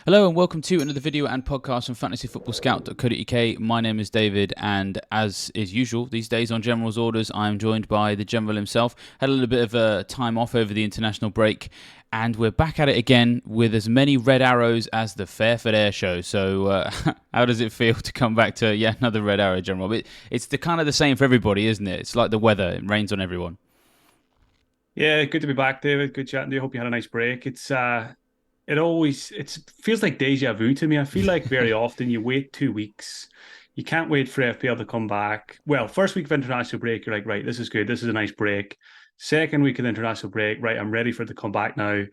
Hello and welcome to another video and podcast from FantasyFootballScout.co.uk. My name is David, and as is usual these days on General's orders, I am joined by the General himself. Had a little bit of a time off over the international break, and we're back at it again with as many red arrows as the Fairford Air Show. So how does it feel to come back to yet another red arrow, General? It's kind of the same for everybody, isn't it? It's like the weather, it rains on everyone. Yeah, good to be back, David. Good chatting to you. Hope you had a nice break. It feels like deja vu to me. I feel like very often you wait 2 weeks. You can't wait for FPL to come back. Well, first week of international break, you're like, right, this is good. This is a nice break. Second week of the international break, right, I'm ready for it to come back now.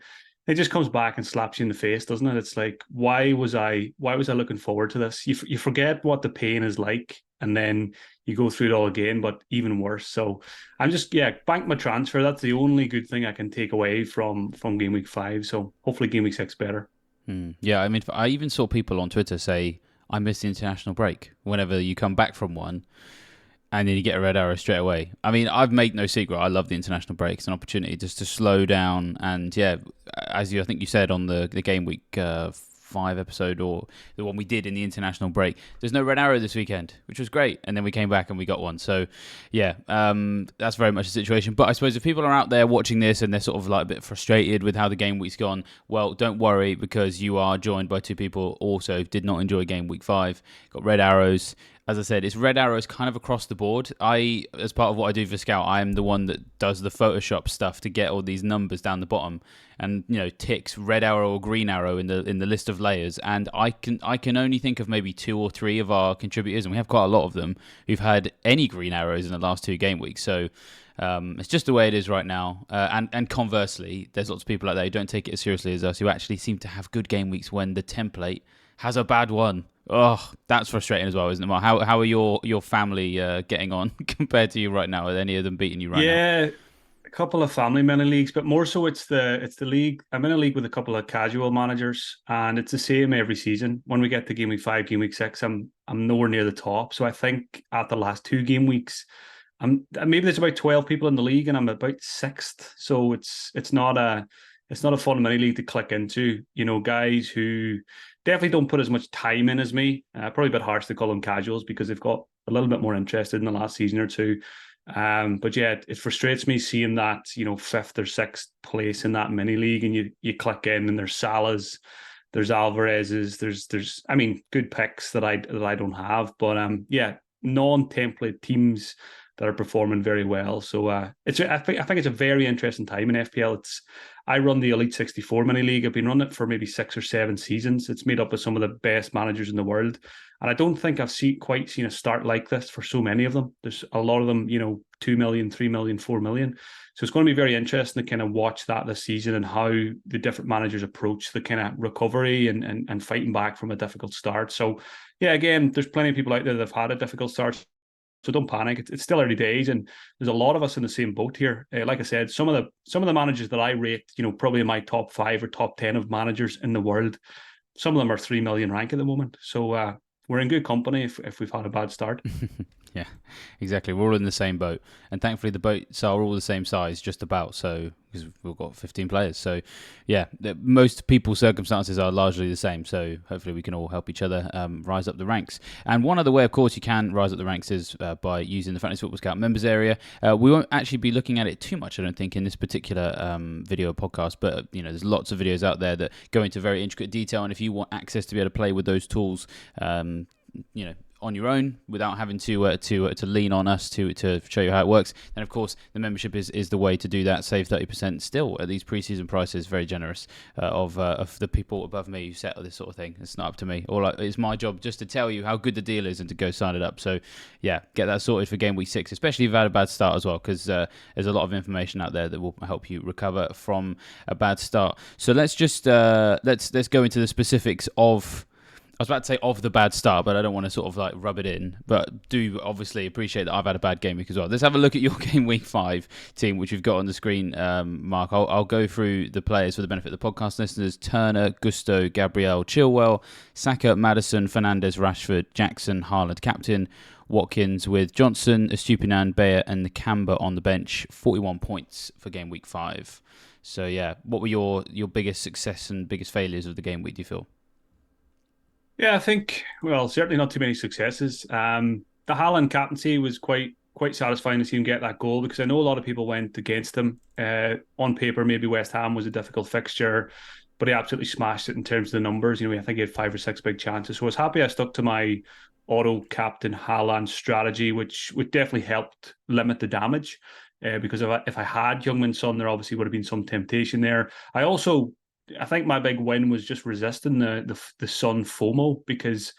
It just comes back and slaps you in the face, doesn't it? It's like, why was I looking forward to this? You forget what the pain is like, and then you go through it all again, but even worse. So I'm just, bank my transfer. That's the only good thing I can take away from game week 5. So hopefully game week 6 better. Yeah, I mean, I even saw people on Twitter say, I missed the international break whenever you come back from one. And then you get a red arrow straight away. I mean, I've made no secret. I love the international break. It's an opportunity just to slow down. And yeah, I think you said on the Game Week 5 episode, or the one we did in the international break, there's no red arrow this weekend, which was great. And then we came back and we got one. So yeah, that's very much the situation. But I suppose if people are out there watching this and they're sort of like a bit frustrated with how the Game Week's gone, well, don't worry, because you are joined by two people also did not enjoy Game Week 5, got red arrows. As I said, it's red arrows kind of across the board. As part of what I do for Scout, I am the one that does the Photoshop stuff to get all these numbers down the bottom, and ticks red arrow or green arrow in the list of layers. And I can only think of maybe 2 or 3 of our contributors, and we have quite a lot of them who've had any green arrows in the last 2 game weeks. So it's just the way it is right now. And conversely, there's lots of people out there who don't take it as seriously as us, who actually seem to have good game weeks when the template has a bad one. Oh, that's frustrating as well, isn't it, Mark? How are your family getting on compared to you right now? Are any of them beating you right now? Yeah, a couple of family men in leagues, but more so it's the league. I'm in a league with a couple of casual managers, and it's the same every season. When we get to game week 5, game week 6, I'm nowhere near the top. So I think at the last 2 game weeks, maybe there's about 12 people in the league, and I'm about 6th. So it's not a fun mini league to click into. Guys who definitely don't put as much time in as me. Probably a bit harsh to call them casuals because they've got a little bit more interested in the last season or two. But yeah, it frustrates me seeing that 5th or 6th place in that mini league, and you click in and there's Salah's, there's Alvarez's, there's I mean good picks that I don't have, but yeah, non-template teams that are performing very well. So I think it's a very interesting time in FPL. I run the Elite 64 mini league. I've been running it for maybe 6 or 7 seasons. It's made up of some of the best managers in the world, and I don't think I've quite seen a start like this for so many of them. There's a lot of them, 2 million, 3 million, 4 million. So it's going to be very interesting to kind of watch that this season and how the different managers approach the kind of recovery and fighting back from a difficult start. So yeah, again, there's plenty of people out there that have had a difficult start. So don't panic. It's still early days, and there's a lot of us in the same boat here. Like I said, some of the managers that I rate, probably in my top 5 or top 10 of managers in the world, some of them are 3 million rank at the moment. So we're in good company if we've had a bad start. Yeah, exactly. We're all in the same boat, and thankfully the boats are all the same size, just about. So because we've got 15 players, so yeah, most people's circumstances are largely the same. So hopefully we can all help each other rise up the ranks. And one other way, of course, you can rise up the ranks is by using the Fantasy Football Scout members area. We won't actually be looking at it too much, I don't think, in this particular video podcast. But there's lots of videos out there that go into very intricate detail, and if you want access to be able to play with those tools, on your own without having to lean on us to show you how it works, then of course the membership is the way to do that. Save 30% still at these preseason prices. Very generous of the people above me who set this sort of thing. It's not up to me. It's my job just to tell you how good the deal is and to go sign it up. So yeah, get that sorted for game week 6, especially if you've had a bad start as well, because there's a lot of information out there that will help you recover from a bad start. So let's just let's go into the specifics of. I was about to say of the bad start, but I don't want to sort of like rub it in. But do obviously appreciate that I've had a bad game week as well. Let's have a look at your game week 5 team, which you've got on the screen, Mark. I'll go through the players for the benefit of the podcast listeners. Turner, Gusto, Gabriel, Chilwell, Saka, Maddison, Fernandes, Rashford, Jackson, Haaland, captain. Watkins with Johnson, Estupinan, Bayer, and Nakamba on the bench. 41 points for game week 5. So yeah, what were your biggest success and biggest failures of the game week, do you feel? Yeah, I think, well, certainly not too many successes. The Haaland captaincy was quite satisfying to see him get that goal, because I know a lot of people went against him. On paper, maybe West Ham was a difficult fixture, but he absolutely smashed it in terms of the numbers. I think he had 5 or 6 big chances. So I was happy I stuck to my auto captain Haaland strategy, which definitely helped limit the damage. Because if I had Youngman Son, there obviously would have been some temptation there. I think my big win was just resisting the Son FOMO, because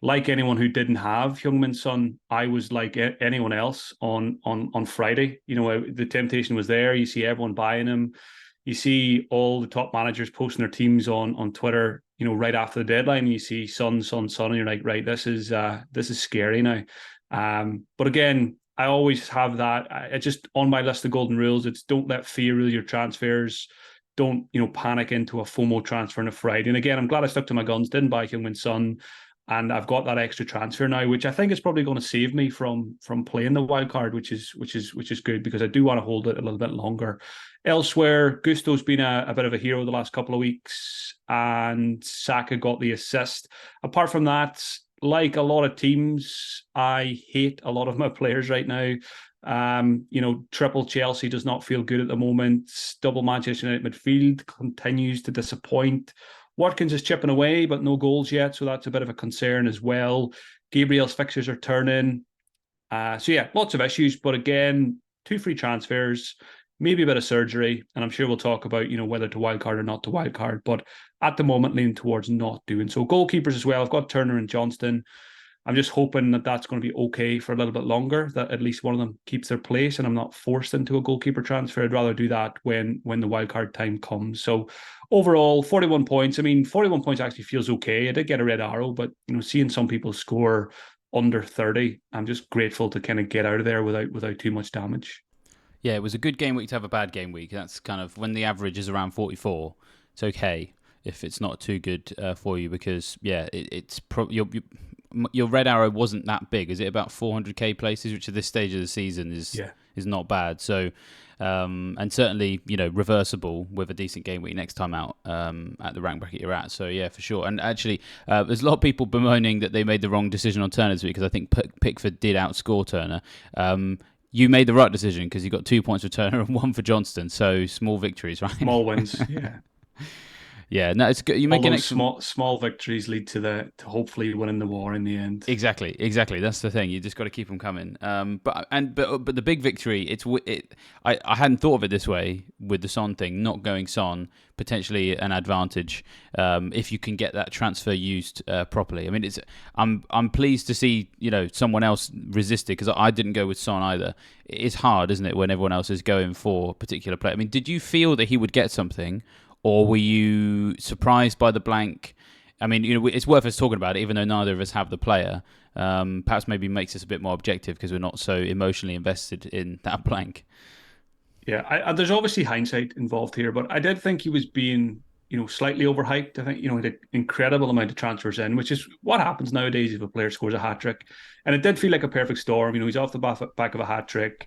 like anyone who didn't have Heung-min Son, I was like anyone else on Friday. The temptation was there. You see everyone buying him. You see all the top managers posting their teams on Twitter. Right after the deadline, you see Son, Son, Son, and you're like, right, this is scary now. But again, I always have that. I just on my list of golden rules. It's don't let fear rule your transfers. Don't panic into a FOMO transfer on a Friday. And again, I'm glad I stuck to my guns. Didn't buy Heung-min Son, and I've got that extra transfer now, which I think is probably going to save me from playing the wild card, which is good, because I do want to hold it a little bit longer. Elsewhere, Gusto's been a bit of a hero the last couple of weeks, and Saka got the assist. Apart from that, like a lot of teams, I hate a lot of my players right now. Triple Chelsea does not feel good at the moment. Double Manchester United midfield continues to disappoint. Watkins is chipping away, but no goals yet, so that's a bit of a concern as well. Gabriel's fixtures are turning. So yeah, lots of issues, but again, 2 free transfers, maybe a bit of surgery, and I'm sure we'll talk about whether to wildcard or not to wildcard. But at the moment, leaning towards not doing so. Goalkeepers as well. I've got Turner and Johnston. I'm just hoping that that's going to be okay for a little bit longer, that at least one of them keeps their place and I'm not forced into a goalkeeper transfer. I'd rather do that when the wildcard time comes. So overall, 41 points. I mean, 41 points actually feels okay. I did get a red arrow, but seeing some people score under 30, I'm just grateful to kind of get out of there without too much damage. Yeah, it was a good game week to have a bad game week. That's kind of when the average is around 44. It's okay if it's not too good for you, because yeah, your red arrow wasn't that big. Is it about 400k places, which at this stage of the season is not bad. So and certainly reversible with a decent game week next time out at the rank bracket you're at. So yeah, for sure. And actually, there's a lot of people bemoaning that they made the wrong decision on Turner this week, because I think Pickford did outscore Turner. You made the right decision because you got 2 points for Turner and 1 for Johnston. So small victories, right? Small wins, yeah. Yeah, no, it's good. You make an small victories lead to hopefully winning the war in the end. Exactly. That's the thing. You just got to keep them coming. But the big victory. I hadn't thought of it this way with the Son thing. Not going Son, potentially an advantage if you can get that transfer used properly. I mean, I'm pleased to see someone else resisted, because I didn't go with Son either. It's hard, isn't it, when everyone else is going for a particular player? I mean, did you feel that he would get something? Or were you surprised by the blank? I mean, it's worth us talking about it, even though neither of us have the player. Perhaps maybe makes us a bit more objective because we're not so emotionally invested in that blank. Yeah, there's obviously hindsight involved here, but I did think he was being, slightly overhyped. I think, he had an incredible amount of transfers in, which is what happens nowadays if a player scores a hat trick. And it did feel like a perfect storm. He's off the back of a hat trick,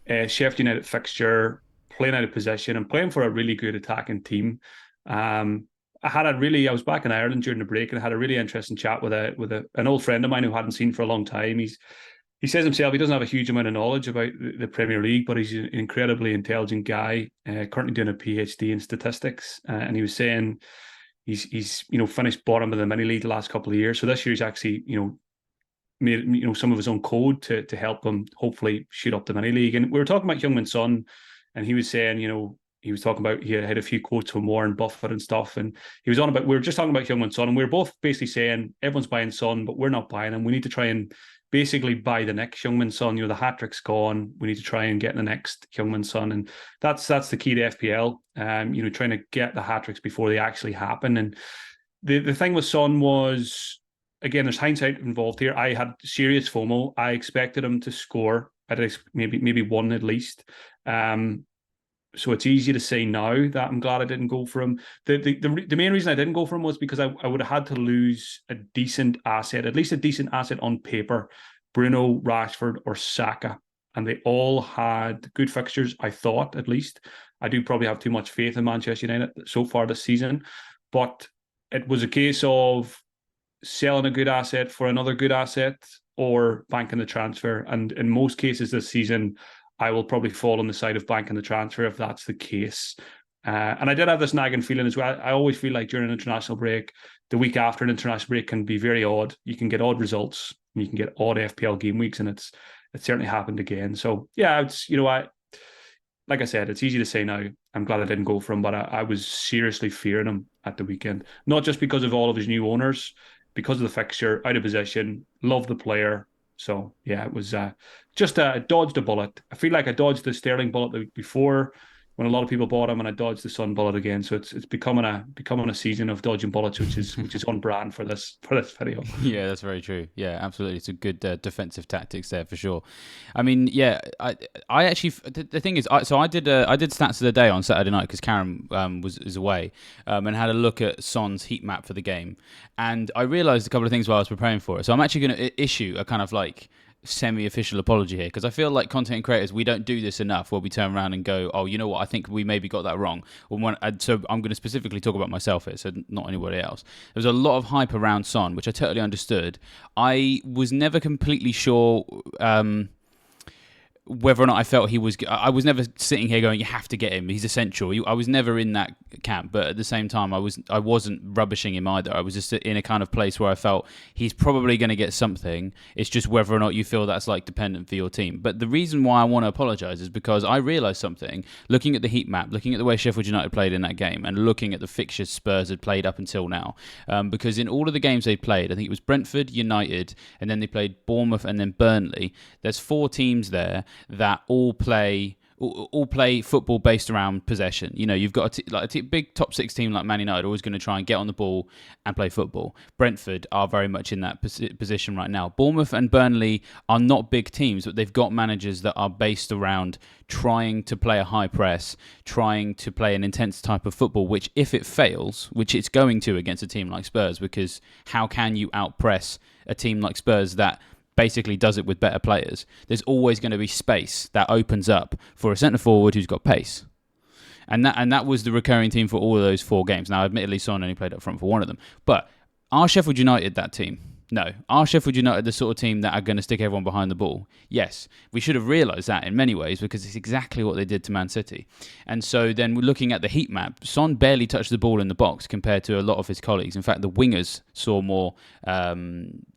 Sheffield United fixture, playing out of position and playing for a really good attacking team. I was back in Ireland during the break, and I had a really interesting chat with an old friend of mine who I hadn't seen for a long time. He says himself he doesn't have a huge amount of knowledge about the Premier League, but he's an incredibly intelligent guy, currently doing a PhD in statistics. And he was saying he's finished bottom of the mini league the last couple of years. So this year he's actually made some of his own code to help him hopefully shoot up the mini league. And we were talking about Heung-min Son, and he was saying he was talking about he had a few quotes from Warren Buffett and stuff, and we were just talking about Heung-min Son, and we were both basically saying everyone's buying Son, but we're not buying him. We need to try and basically buy the next Heung-min Son. The hat trick's gone. We need to try and get the next Heung-min Son, and that's the key to FPL. Trying to get the hat tricks before they actually happen. And the thing with Son was, again, there's hindsight involved here. I had serious FOMO. I expected him to score at maybe one at least. So it's easy to say now that I'm glad I didn't go for him. The main reason I didn't go for him was because I would have had to lose a decent asset, at least a decent asset on paper, Bruno, Rashford, or Saka. And they all had good fixtures, I thought, at least. I do probably have too much faith in Manchester United so far this season. But it was a case of selling a good asset for another good asset or banking the transfer. And in most cases this season, I will probably fall on the side of banking the transfer if that's the case. And I did have this nagging feeling as well. I always feel like during an international break, the week after an international break can be very odd. You can get odd results, and you can get odd FPL game weeks, and it certainly happened again. So yeah, it's like I said, it's easy to say now. I'm glad I didn't go for him, but I was seriously fearing him at the weekend. Not just because of all of his new owners, because of the fixture, out of position, love the player. So yeah, it was just dodged a bullet. I feel like I dodged the Sterling bullet the week before when a lot of people bought him, and I dodged the Sun bullet again. So it's becoming a season of dodging bullets, which is on brand for this video. Yeah, that's very true. Yeah, absolutely. It's a good defensive tactics there for sure. I mean, yeah, I actually the thing is, I did stats of the day on Saturday night because Karen is away and had a look at Son's heat map for the game, and I realised a couple of things while I was preparing for it. So I'm actually going to issue a kind of like semi-official apology here because I feel like content creators, we don't do this enough where we turn around and go, oh, you know what, I think we maybe got that wrong. So I'm going to specifically talk about myself here, so not anybody else. There was a lot of hype around Son, which I totally understood. I was never completely sure whether or not I felt I was never sitting here going, you have to get him, he's essential. I was never in that camp, but at the same time, I wasn't rubbishing him either. I was just in a kind of place where I felt he's probably going to get something. It's just whether or not you feel that's like dependent for your team. But the reason why I want to apologise is because I realised something, looking at the heat map, looking at the way Sheffield United played in that game, and looking at the fixtures Spurs had played up until now. Because in all of the games they played, I think it was Brentford, United, and then they played Bournemouth and then Burnley. There's 4 teams there that all play football based around possession. You know, you've got a big top 6 team like Man United always going to try and get on the ball and play football. Brentford are very much in that position right now. Bournemouth and Burnley are not big teams, but they've got managers that are based around trying to play a high press, trying to play an intense type of football, which if it fails, which it's going to against a team like Spurs, because how can you outpress a team like Spurs that basically does it with better players? There's always going to be space that opens up for a centre forward who's got pace, and that was the recurring theme for all of those 4 games. Now, admittedly, Son only played up front for one of them, but are Sheffield United that team? No. Are Sheffield United the sort of team that are going to stick everyone behind the ball? Yes. We should have realised that in many ways because it's exactly what they did to Man City. And so then we're looking at the heat map. Son barely touched the ball in the box compared to a lot of his colleagues. In fact, the wingers saw more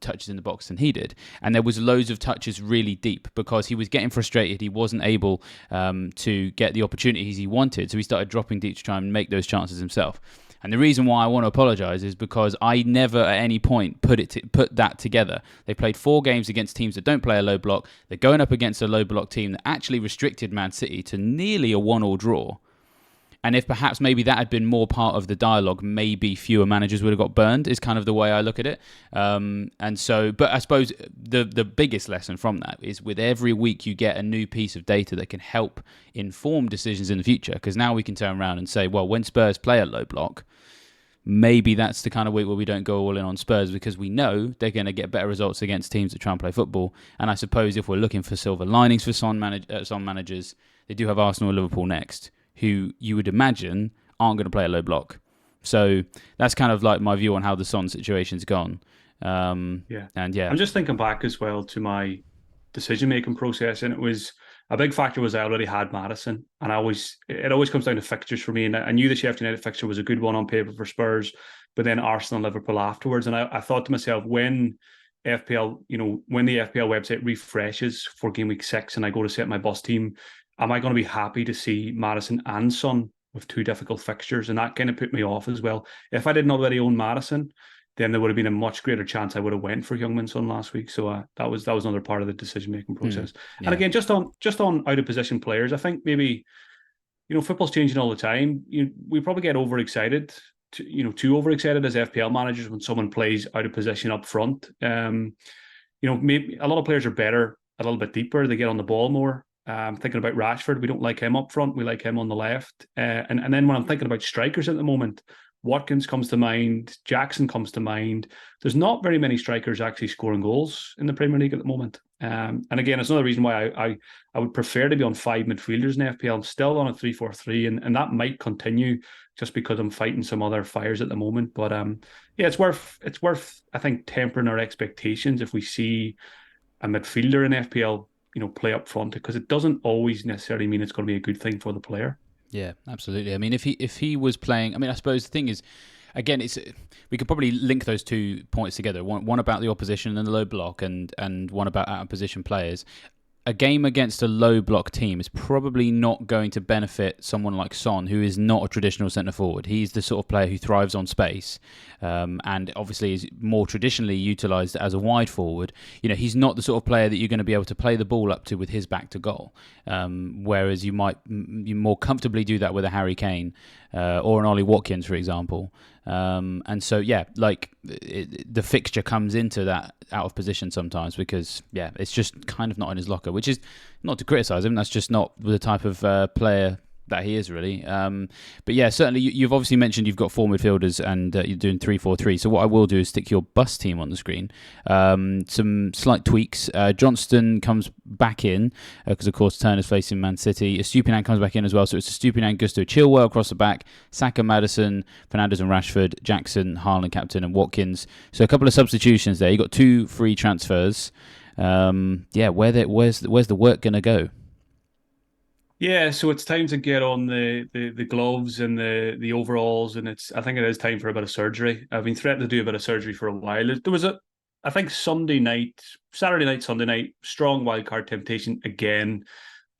touches in the box than he did. And there was loads of touches really deep because he was getting frustrated. He wasn't able to get the opportunities he wanted. So he started dropping deep to try and make those chances himself. And the reason why I want to apologise is because I never at any point put that together. They played 4 games against teams that don't play a low block. They're going up against a low block team that actually restricted Man City to nearly a 1-1 draw. And if perhaps maybe that had been more part of the dialogue, maybe fewer managers would have got burned, is kind of the way I look at it. And so, but I suppose the biggest lesson from that is with every week you get a new piece of data that can help inform decisions in the future. Because now we can turn around and say, well, when Spurs play a low block, maybe that's the kind of week where we don't go all in on Spurs because we know they're going to get better results against teams that try and play football. And I suppose if we're looking for silver linings for some managers, they do have Arsenal and Liverpool next, who you would imagine aren't going to play a low block. So that's kind of like my view on how the Son situation's gone. And yeah, I'm just thinking back as well to my decision-making process, and it was a big factor was I already had Maddison, and it always comes down to fixtures for me. And I knew the Sheffield United fixture was a good one on paper for Spurs, but then Arsenal and Liverpool afterwards. And I thought to myself, when the FPL website refreshes for Gameweek 6 and I go to set my bus team, am I going to be happy to see Maddison and Son with 2 difficult fixtures? And that kind of put me off as well. If I didn't already own Maddison, then there would have been a much greater chance I would have went for Heung-min Son last week. So that was another part of the decision-making process. Yeah. And again, just on out-of-position players, I think maybe, football's changing all the time. We probably get overexcited, too overexcited as FPL managers when someone plays out of position up front. Maybe a lot of players are better a little bit deeper. They get on the ball more. Thinking about Rashford, we don't like him up front. We like him on the left. And then when I'm thinking about strikers at the moment, Watkins comes to mind, Jackson comes to mind. There's not very many strikers actually scoring goals in the Premier League at the moment. And again, it's another reason why I would prefer to be on 5 midfielders in FPL. I'm still on a 3-4-3, and that might continue just because I'm fighting some other fires at the moment. But yeah, it's worth I think tempering our expectations if we see a midfielder in FPL, play up front, because it doesn't always necessarily mean it's going to be a good thing for the player. Yeah, absolutely. I mean, if he was playing, I mean, I suppose the thing is, again, it's we could probably link those 2 points together. One about the opposition and the low block, and one about out of position players. A game against a low block team is probably not going to benefit someone like Son, who is not a traditional centre forward. He's the sort of player who thrives on space, and obviously is more traditionally utilised as a wide forward. He's not the sort of player that you're going to be able to play the ball up to with his back to goal. Whereas you more comfortably do that with a Harry Kane or an Ollie Watkins, for example. And so, yeah, the fixture comes into that out of position sometimes because, yeah, it's just kind of not in his locker, which is not to criticise him. That's just not the type of player that he is, really. But yeah, certainly you've obviously mentioned you've got 4 midfielders and you're doing 3-4-3. So what I will do is stick your bus team on the screen. Some slight tweaks. Johnston comes back in because, of course, Turner's facing Man City. Estupiñán comes back in as well. So it's Estupiñán, Gusto, Chilwell across the back, Saka, Maddison, Fernandes and Rashford, Jackson, Haaland captain and Watkins. So a couple of substitutions there. You got 2 free transfers. Yeah, where's the work going to go? Yeah, so it's time to get on the gloves and the overalls, and I think it is time for a bit of surgery. I've been threatened to do a bit of surgery for a while. There was I think Saturday night, Sunday night, strong wildcard temptation again,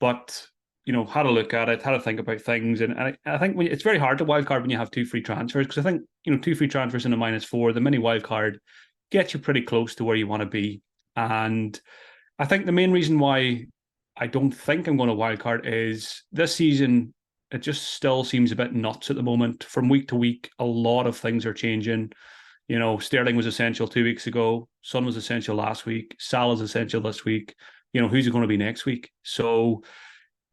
but had a look at it, had to think about things, and I think it's very hard to wildcard when you have 2 free transfers, because I think 2 free transfers in a -4, the mini wildcard gets you pretty close to where you want to be, and I think the main reason why I don't think I'm going to wildcard is this season, it just still seems a bit nuts at the moment. From week to week, a lot of things are changing. Sterling was essential 2 weeks ago. Son was essential last week. Salah's essential this week. Who's it going to be next week? So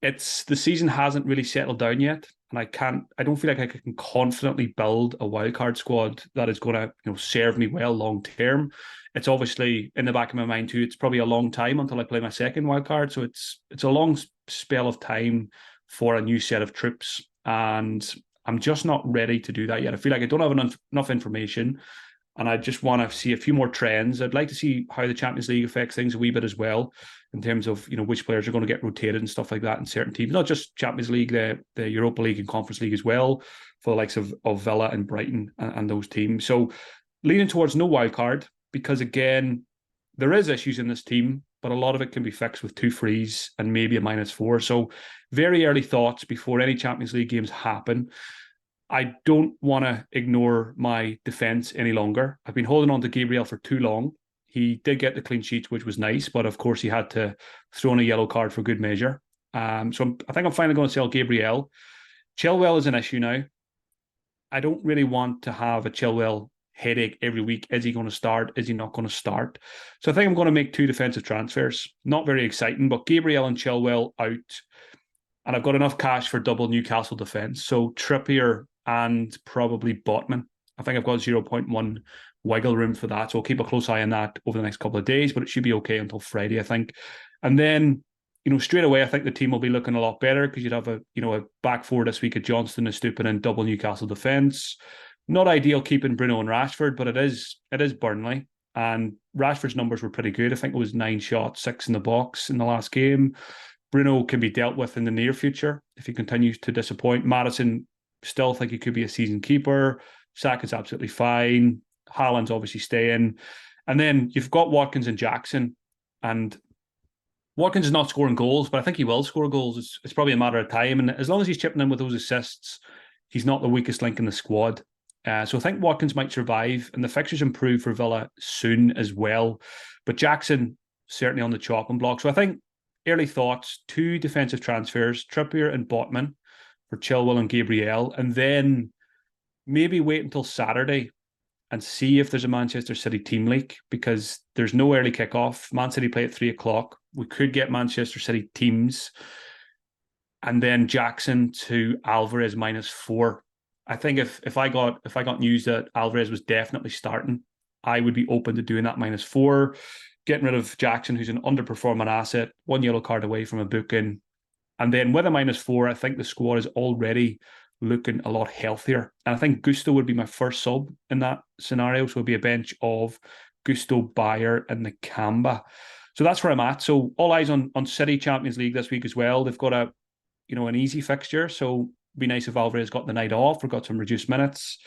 the season hasn't really settled down yet. And I don't feel like I can confidently build a wildcard squad that is going to, serve me well long term. It's obviously in the back of my mind too. It's probably a long time until I play my second wildcard. So it's a long spell of time for a new set of troops. And I'm just not ready to do that yet. I feel like I don't have enough information. And I just want to see a few more trends. I'd like to see how the Champions League affects things a wee bit as well, in terms of which players are going to get rotated and stuff like that in certain teams. Not just Champions League, the Europa League and Conference League as well, for the likes of Villa and Brighton and those teams. So leaning towards no wildcard, because again, there is issues in this team, but a lot of it can be fixed with 2 frees and maybe a -4. So very early thoughts before any Champions League games happen. I don't want to ignore my defence any longer. I've been holding on to Gabriel for too long. He did get the clean sheets, which was nice, but of course he had to throw in a yellow card for good measure. So I think I'm finally going to sell Gabriel. Chilwell is an issue now. I don't really want to have a Chilwell headache every week. Is he going to start? Is he not going to start? So I think I'm going to make 2 defensive transfers. Not very exciting, but Gabriel and Chilwell out. And I've got enough cash for double Newcastle defence. So Trippier and probably Botman. I think I've got 0.1 wiggle room for that. So I'll keep a close eye on that over the next couple of days, but it should be okay until Friday, I think. And then, straight away, I think the team will be looking a lot better, because you'd have a back 4 this week at Johnston, Estupiñán and double Newcastle defence. Not ideal keeping Bruno and Rashford, but it is Burnley. And Rashford's numbers were pretty good. I think it was 9 shots, 6 in the box in the last game. Bruno can be dealt with in the near future if he continues to disappoint. Maddison, still think he could be a season keeper. Saka's absolutely fine. Haaland's obviously staying. And then you've got Watkins and Jackson. And Watkins is not scoring goals, but I think he will score goals. It's probably a matter of time. And as long as he's chipping in with those assists, he's not the weakest link in the squad. So I think Watkins might survive, and the fixtures improve for Villa soon as well. But Jackson, certainly on the chopping block. So I think early thoughts, 2 defensive transfers, Trippier and Botman for Chilwell and Gabriel, and then maybe wait until Saturday and see if there's a Manchester City team leak, because there's no early kickoff. Man City play at 3:00. We could get Manchester City teams, and then Jackson to Alvarez -4. I think if I got news that Alvarez was definitely starting, I would be open to doing that -4. getting rid of Jackson, who's an underperforming asset, 1 yellow card away from a booking. And then with a -4, I think the squad is already looking a lot healthier. And I think Gusto would be my first sub in that scenario. So it'd be a bench of Gusto, Bayer, and Nakamba. So that's where I'm at. So all eyes on City Champions League this week as well. They've got an easy fixture. So it'd be nice if Alvarez got the night off or got some reduced minutes.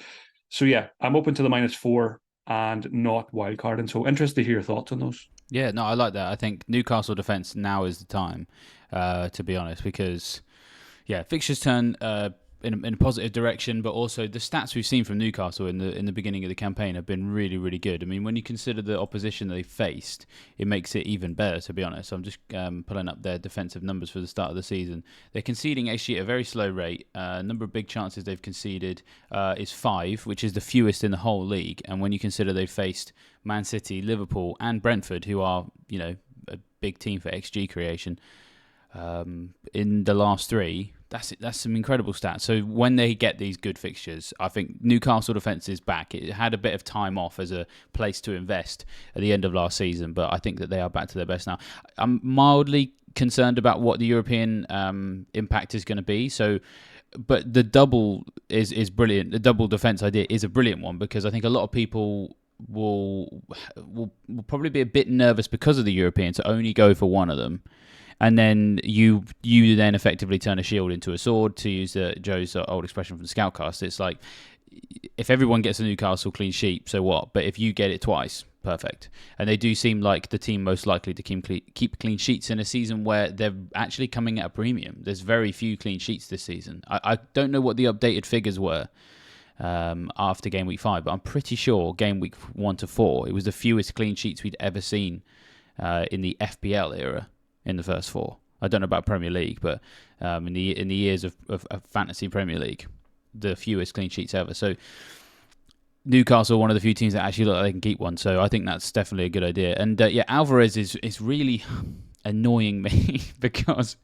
So yeah, I'm open to the -4 and not wildcard. And so interested to hear your thoughts on those. Yeah, no, I like that. I think Newcastle defence now is the time, to be honest, because fixtures turn in a positive direction, but also the stats we've seen from Newcastle in the beginning of the campaign have been really, really good. I mean, when you consider the opposition they faced, it makes it even better, to be honest. I'm just pulling up their defensive numbers for the start of the season. They're conceding XG at a very slow rate. Number of big chances they've conceded is 5, which is the fewest in the whole league. And when you consider they've faced Man City, Liverpool, and Brentford, who are, a big team for XG creation, in the last 3, that's some incredible stats. So when they get these good fixtures, I think Newcastle defence is back. It had a bit of time off as a place to invest at the end of last season, but I think that they are back to their best now. I'm mildly concerned about what the European impact is going to be. So, but the double is brilliant. The double defence idea is a brilliant one, because I think a lot of people will probably be a bit nervous because of the European to only go for one of them. And then you then effectively turn a shield into a sword, to use Joe's old expression from the Scoutcast. It's like, if everyone gets a Newcastle clean sheet, so what? But if you get it twice, perfect. And they do seem like the team most likely to keep clean sheets in a season where they're actually coming at a premium. There's very few clean sheets this season. I don't know what the updated figures were after Game Week 5, but I'm pretty sure Game Week 1 to 4, it was the fewest clean sheets we'd ever seen in the FPL era. In the first 4, I don't know about Premier League, but in the years of fantasy Premier League, the fewest clean sheets ever. So Newcastle, one of the few teams that actually look like they can keep one. So I think that's definitely a good idea. And Alvarez is really annoying me because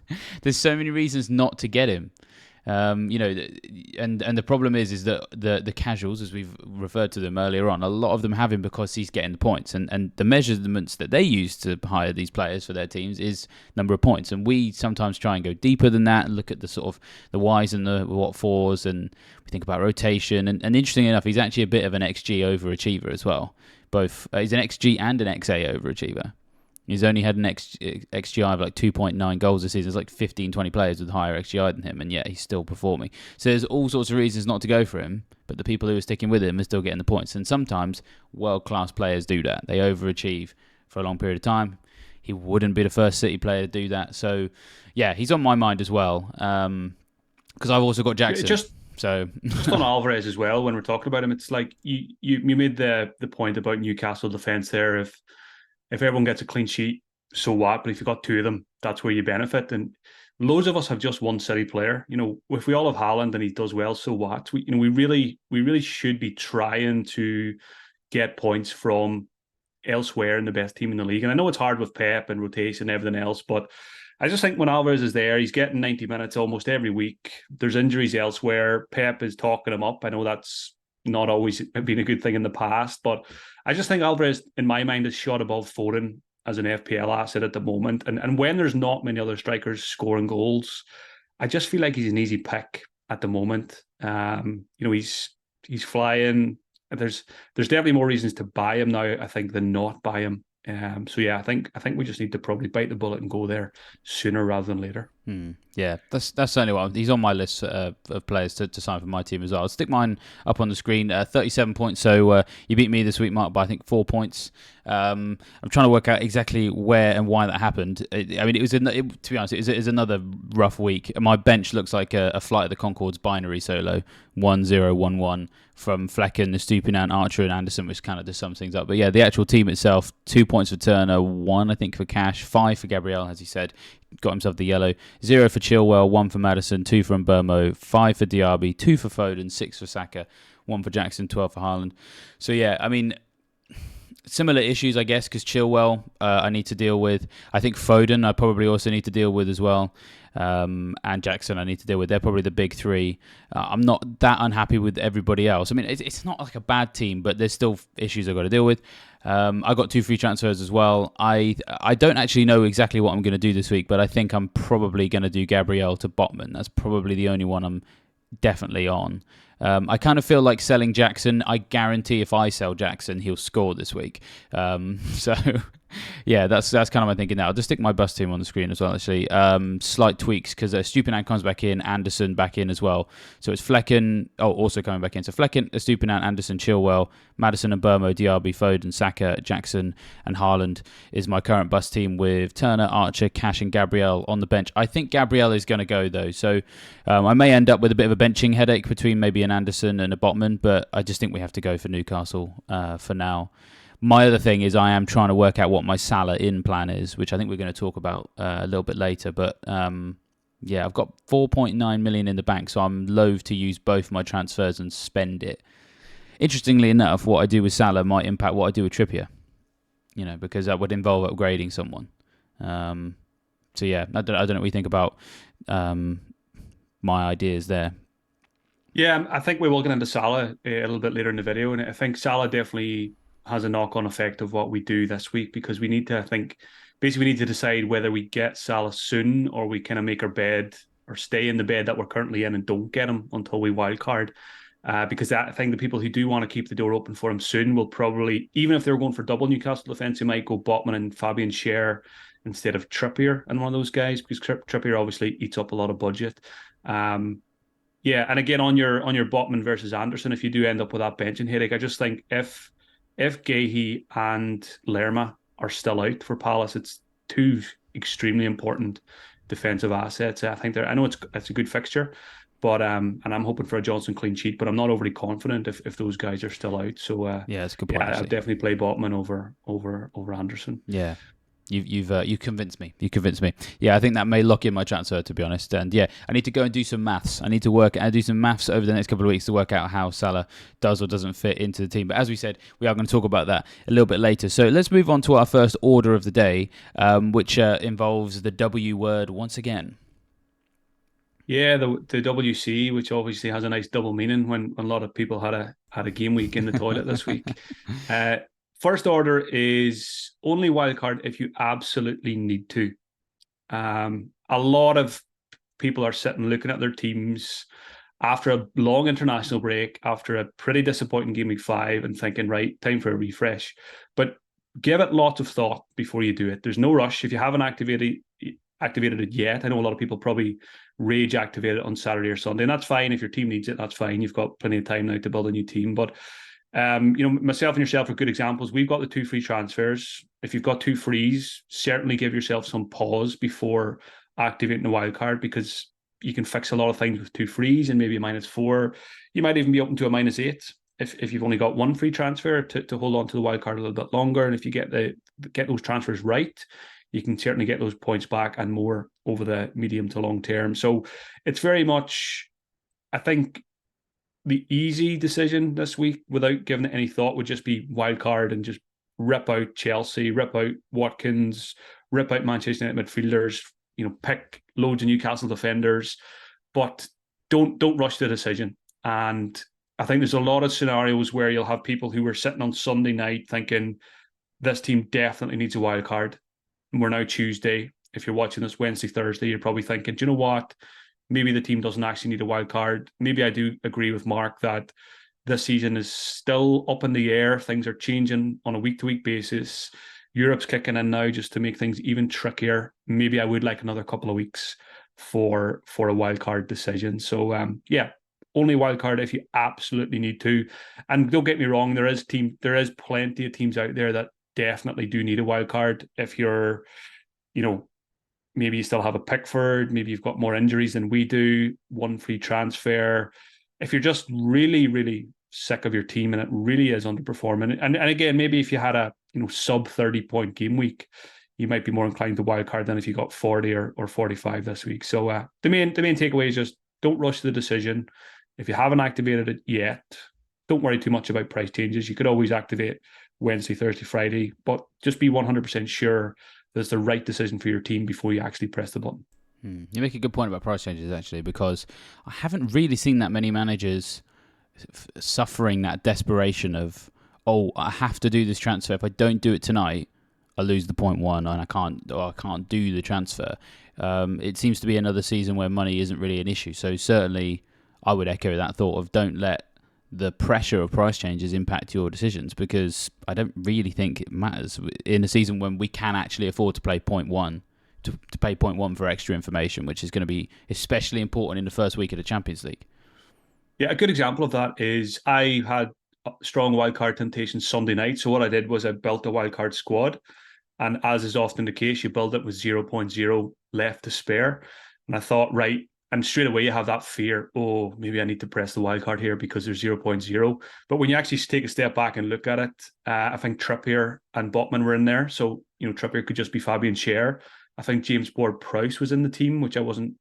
there's so many reasons not to get him. And the problem is that the casuals, as we've referred to them earlier on, a lot of them have him because he's getting the points, and the measurements that they use to hire these players for their teams is number of points, and we sometimes try and go deeper than that and look at the sort of the whys and the what fors, and we think about rotation, and interestingly enough, he's actually a bit of an XG overachiever as well. Both he's an XG and an XA overachiever. He's only had an XGI of like 2.9 goals this season. There's like 15, 20 players with higher XGI than him, and yet he's still performing. So there's all sorts of reasons not to go for him, but the people who are sticking with him are still getting the points. And sometimes world-class players do that. They overachieve for a long period of time. He wouldn't be the first City player to do that. So, yeah, he's on my mind as well, because I've also got Jackson. Just on Alvarez as well, when we're talking about him, it's like you made the point about Newcastle defence there. If everyone gets a clean sheet, so what? But if you've got 2 of them, that's where you benefit. And loads of us have just one City player. If we all have Haaland and he does well, so what? We really should be trying to get points from elsewhere in the best team in the league. And I know it's hard with Pep and rotation and everything else, but I just think when Alvarez is there, he's getting 90 minutes almost every week. There's injuries elsewhere. Pep is talking him up. I know that's not always been a good thing in the past, but I just think Alvarez, in my mind, is shot above Foden as an FPL asset at the moment. And when there's not many other strikers scoring goals, I just feel like he's an easy pick at the moment. He's flying. There's definitely more reasons to buy him now, I think, than not buy him. I think we just need to probably bite the bullet and go there sooner rather than later. Yeah, that's certainly what he's on my list of players to sign for my team as well. I'll stick mine up on the screen. 37 points. So you beat me this week, Mark, by I think 4 points. I'm trying to work out exactly where and why that happened. To be honest, it was another rough week. My bench looks like a Flight of the Conchords binary solo, 1-0-1-1 from Flecken, Estupiñán, Archer, and Anderson, which kind of does sum things up. But yeah, the actual team itself: 2 points for Turner, 1 I think for Cash, 5 for Gabriel, as he said. Got himself the yellow. 0 for Chilwell, 1 for Maddison, 2 for Mbeumo, 5 for Diaby, 2 for Foden, 6 for Saka, 1 for Jackson, 12 for Haaland. So yeah, I mean, Similar issues, I guess, because Chilwell I need to deal with. I think Foden I probably also need to deal with as well. And Jackson I need to deal with. They're probably the big three. I'm not that unhappy with everybody else. I mean, it's not like a bad team, but there's still issues I've got to deal with. I got 2 free transfers as well. I don't actually know exactly what I'm going to do this week, but I think I'm probably going to do Gabriel to Botman. That's probably the only one I'm definitely on. I kind of feel like selling Jackson. I guarantee if I sell Jackson, he'll score this week. So, yeah, that's kind of my thinking now. I'll just stick my bus team on the screen as well, actually. Slight tweaks because Stupinan comes back in, Anderson back in as well. So it's Flecken, also coming back in. So Flecken, Stupinan, Anderson, Chilwell, Maddison and Burmo, Diaby, Foden, Saka, Jackson and Haaland is my current bus team with Turner, Archer, Cash and Gabriel on the bench. I think Gabriel is going to go though. So I may end up with a bit of a benching headache between maybe an Anderson and a Botman, but I just think we have to go for Newcastle for now. My other thing is I am trying to work out what my Salah in plan is, which I think we're going to talk about a little bit later. But yeah, I've got 4.9 million in the bank, so I'm loath to use both my transfers and spend it. Interestingly enough, what I do with Salah might impact what I do with Trippier, because that would involve upgrading someone. So yeah, I don't know what you think about my ideas there. Yeah, I think we will get into Salah a little bit later in the video, and I think Salah definitely has a knock-on effect of what we do this week because we need to, I think, basically we need to decide whether we get Salah soon or we kind of make our bed or stay in the bed that we're currently in and don't get him until we wildcard. Because I think the people who do want to keep the door open for him soon will probably, even if they were going for double Newcastle defence, they might go Botman and Fabian Schär instead of Trippier and one of those guys because Trippier obviously eats up a lot of budget. Yeah, and again on your Botman versus Anderson, if you do end up with that benching headache, I just think if Gahey and Lerma are still out for Palace, it's 2 extremely important defensive assets. I think I know it's a good fixture, but and I'm hoping for a Johnson clean sheet, but I'm not overly confident if those guys are still out. So yeah, it's a good point. Yeah, I'll definitely play Botman over Anderson. Yeah. You've convinced me. You convinced me. Yeah, I think that may lock in my transfer, to be honest. And yeah, I need to go and do some maths. I need to do some maths over the next couple of weeks to work out how Salah does or doesn't fit into the team. But as we said, we are going to talk about that a little bit later. So let's move on to our first order of the day, which involves the W word once again. Yeah, the WC, which obviously has a nice double meaning when a lot of people had a game week in the toilet this week. First order is only wildcard if you absolutely need to. A lot of people are sitting looking at their teams after a long international break, after a pretty disappointing game week 5 and thinking, right, time for a refresh. But give it lots of thought before you do it. There's no rush. If you haven't activated it yet, I know a lot of people probably rage activate it on Saturday or Sunday, and that's fine. If your team needs it, that's fine. You've got plenty of time now to build a new team. But myself and yourself are good examples. We've got the 2 free transfers. If you've got 2 frees, certainly give yourself some pause before activating the wild card because you can fix a lot of things with 2 frees and maybe a -4. You might even be open to a -8 if you've only got 1 free transfer to hold on to the wild card a little bit longer. And if you get those transfers right, you can certainly get those points back and more over the medium to long term. So it's very much, I think, the easy decision this week without giving it any thought would just be wildcard and just rip out Chelsea, rip out Watkins, rip out Manchester United midfielders, pick loads of Newcastle defenders, but don't rush the decision. And I think there's a lot of scenarios where you'll have people who were sitting on Sunday night thinking this team definitely needs a wild card. And we're now Tuesday. If you're watching this Wednesday, Thursday, you're probably thinking, do you know what? Maybe the team doesn't actually need a wild card. Maybe I do agree with Mark that this season is still up in the air. Things are changing on a week-to-week basis. Europe's kicking in now just to make things even trickier. Maybe I would like another couple of weeks for a wild card decision. So yeah, only wild card if you absolutely need to. And don't get me wrong, there is plenty of teams out there that definitely do need a wild card. If you're, maybe you still have a Pickford, maybe you've got more injuries than we do, 1 free transfer. If you're just really, really sick of your team and it really is underperforming, and again, maybe if you had a sub 30-point game week, you might be more inclined to wildcard than if you got 40 or 45 this week. So the main takeaway is just don't rush the decision. If you haven't activated it yet, don't worry too much about price changes. You could always activate Wednesday, Thursday, Friday, but just be 100% sure that it's the right decision for your team before you actually press the button. You make a good point about price changes, actually, because I haven't really seen that many managers suffering that desperation of, oh, I have to do this transfer. If I don't do it tonight, I lose the 0.1 and I can't do the transfer. It seems to be another season where money isn't really an issue. So certainly I would echo that thought of don't let the pressure of price changes impact your decisions, because I don't really think it matters in a season when we can actually afford to play 0.1 to pay 0.1 for extra information, which is going to be especially important in the first week of the Champions League. Yeah, a good example of that is I had strong wildcard temptations Sunday night. So what I did was I built a wildcard squad. And as is often the case, you build it with 0.0 left to spare. And I thought, right, and straight away you have that fear, oh, maybe I need to press the wildcard here because there's 0.0. But when you actually take a step back and look at it, I think Trippier and Botman were in there. So, Trippier could just be Fabian Schär. I think James Ward-Prowse was in the team, which I wasn't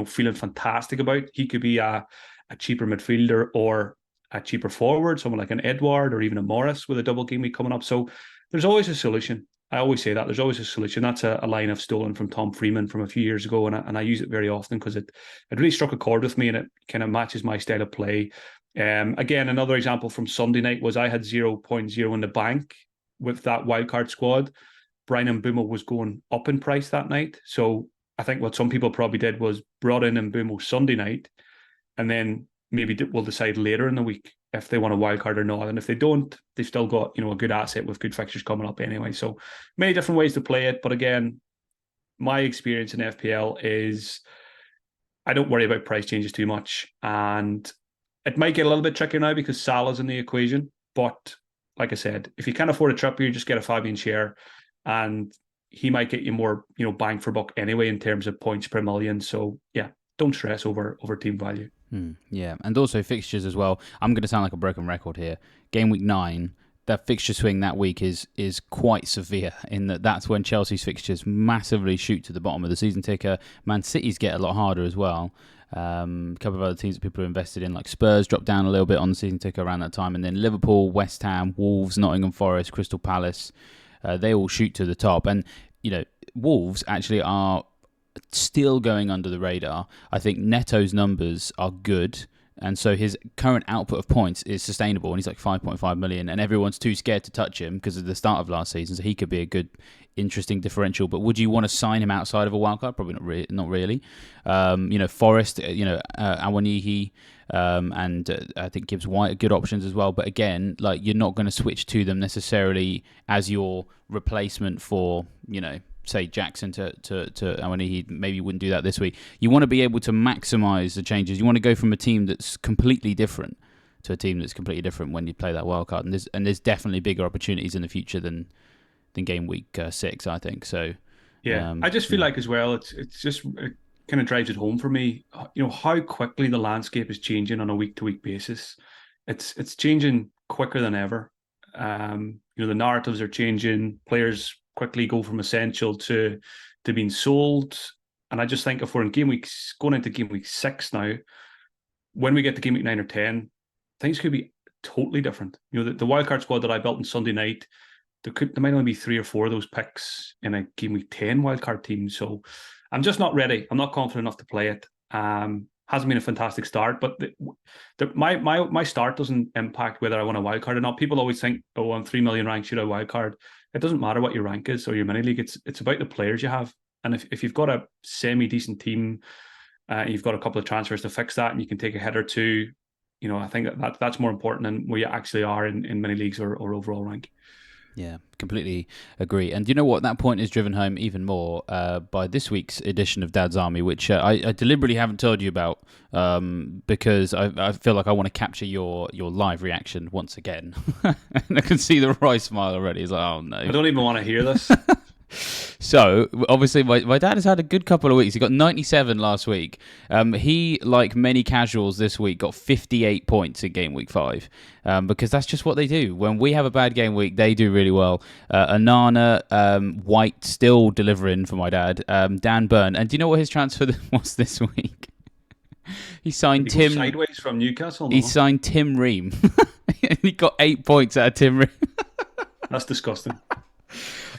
feeling fantastic about. He could be a cheaper midfielder or a cheaper forward, someone like an Edward or even a Morris with a double game week coming up. So there's always a solution. I always say that there's always a solution. That's a line I've stolen from Tom Freeman from a few years ago, and I use it very often because it really struck a chord with me and it kind of matches my style of play. Again, another example from Sunday night was I had 0.0 in the bank with that wildcard squad. Brian Mbeumo was going up in price that night. So I think what some people probably did was brought in Mbeumo Sunday night, and then maybe we'll decide later in the week if they want a wild card or not. And if they don't, they've still got, a good asset with good fixtures coming up anyway. So many different ways to play it. But again, my experience in FPL is I don't worry about price changes too much. And it might get a little bit trickier now because Salah's in the equation. But like I said, if you can't afford a Trippier, you just get a Fabian Schär, and he might get you more, bang for buck anyway in terms of points per million. So yeah, don't stress over team value. Yeah, and also fixtures as well. I'm going to sound like a broken record here. Game week 9, that fixture swing that week is quite severe in that's when Chelsea's fixtures massively shoot to the bottom of the season ticker. Man City's get a lot harder as well. A couple of other teams that people are invested in, like Spurs, drop down a little bit on the season ticker around that time, and then Liverpool, West Ham, Wolves, Nottingham Forest, Crystal Palace, they all shoot to the top. And Wolves actually are still going under the radar. I think Neto's numbers are good, and so his current output of points is sustainable, and he's like 5.5 million, and everyone's too scared to touch him because of the start of last season, so he could be a good, interesting differential. But would you want to sign him outside of a wildcard? Probably not really. Forest, Awaniyi, and I think Gibbs White are good options as well. But again, like, you're not going to switch to them necessarily as your replacement for, say Jackson to he maybe wouldn't do that this week. You want to be able to maximize the changes. You want to go from a team that's completely different to a team that's completely different when you play that wild card. And there's definitely bigger opportunities in the future than game week 6, I think. So yeah, I just feel like as well, it's just it kind of drives it home for me. How quickly the landscape is changing on a week to week basis. It's changing quicker than ever. The narratives are changing. Players quickly go from essential to being sold. And I just think if we're in going into game week 6 now, when we get to game week 9 or 10, things could be totally different. The wildcard squad that I built on Sunday night, there might only be 3 or 4 of those picks in a game week 10 wildcard team. So I'm just not ready. I'm not confident enough to play it. Hasn't been a fantastic start, but my start doesn't impact whether I want a wildcard or not. People always think, oh, I'm 3 million ranked, should I wildcard? It doesn't matter what your rank is or your mini league. It's about the players you have. And if you've got a semi-decent team, you've got a couple of transfers to fix that, and you can take a hit or two, I think that's more important than where you actually are in mini leagues or overall rank. Yeah, completely agree. And you know what? That point is driven home even more by this week's edition of Dad's Army, which I deliberately haven't told you about because I feel like I want to capture your live reaction once again. And I can see the Roy smile already. He's like, oh no. I don't even want to hear this. So, obviously, my dad has had a good couple of weeks. He got 97 last week. He, like many casuals this week, got 58 points in game week 5 because that's just what they do. When we have a bad game week, they do really well. Anana, White still delivering for my dad. Dan Byrne. And do you know what his transfer was this week? He Did signed he go Tim. sideways from Newcastle? He No, signed Tim Ream. And he got 8 points out of Tim Ream. that's disgusting.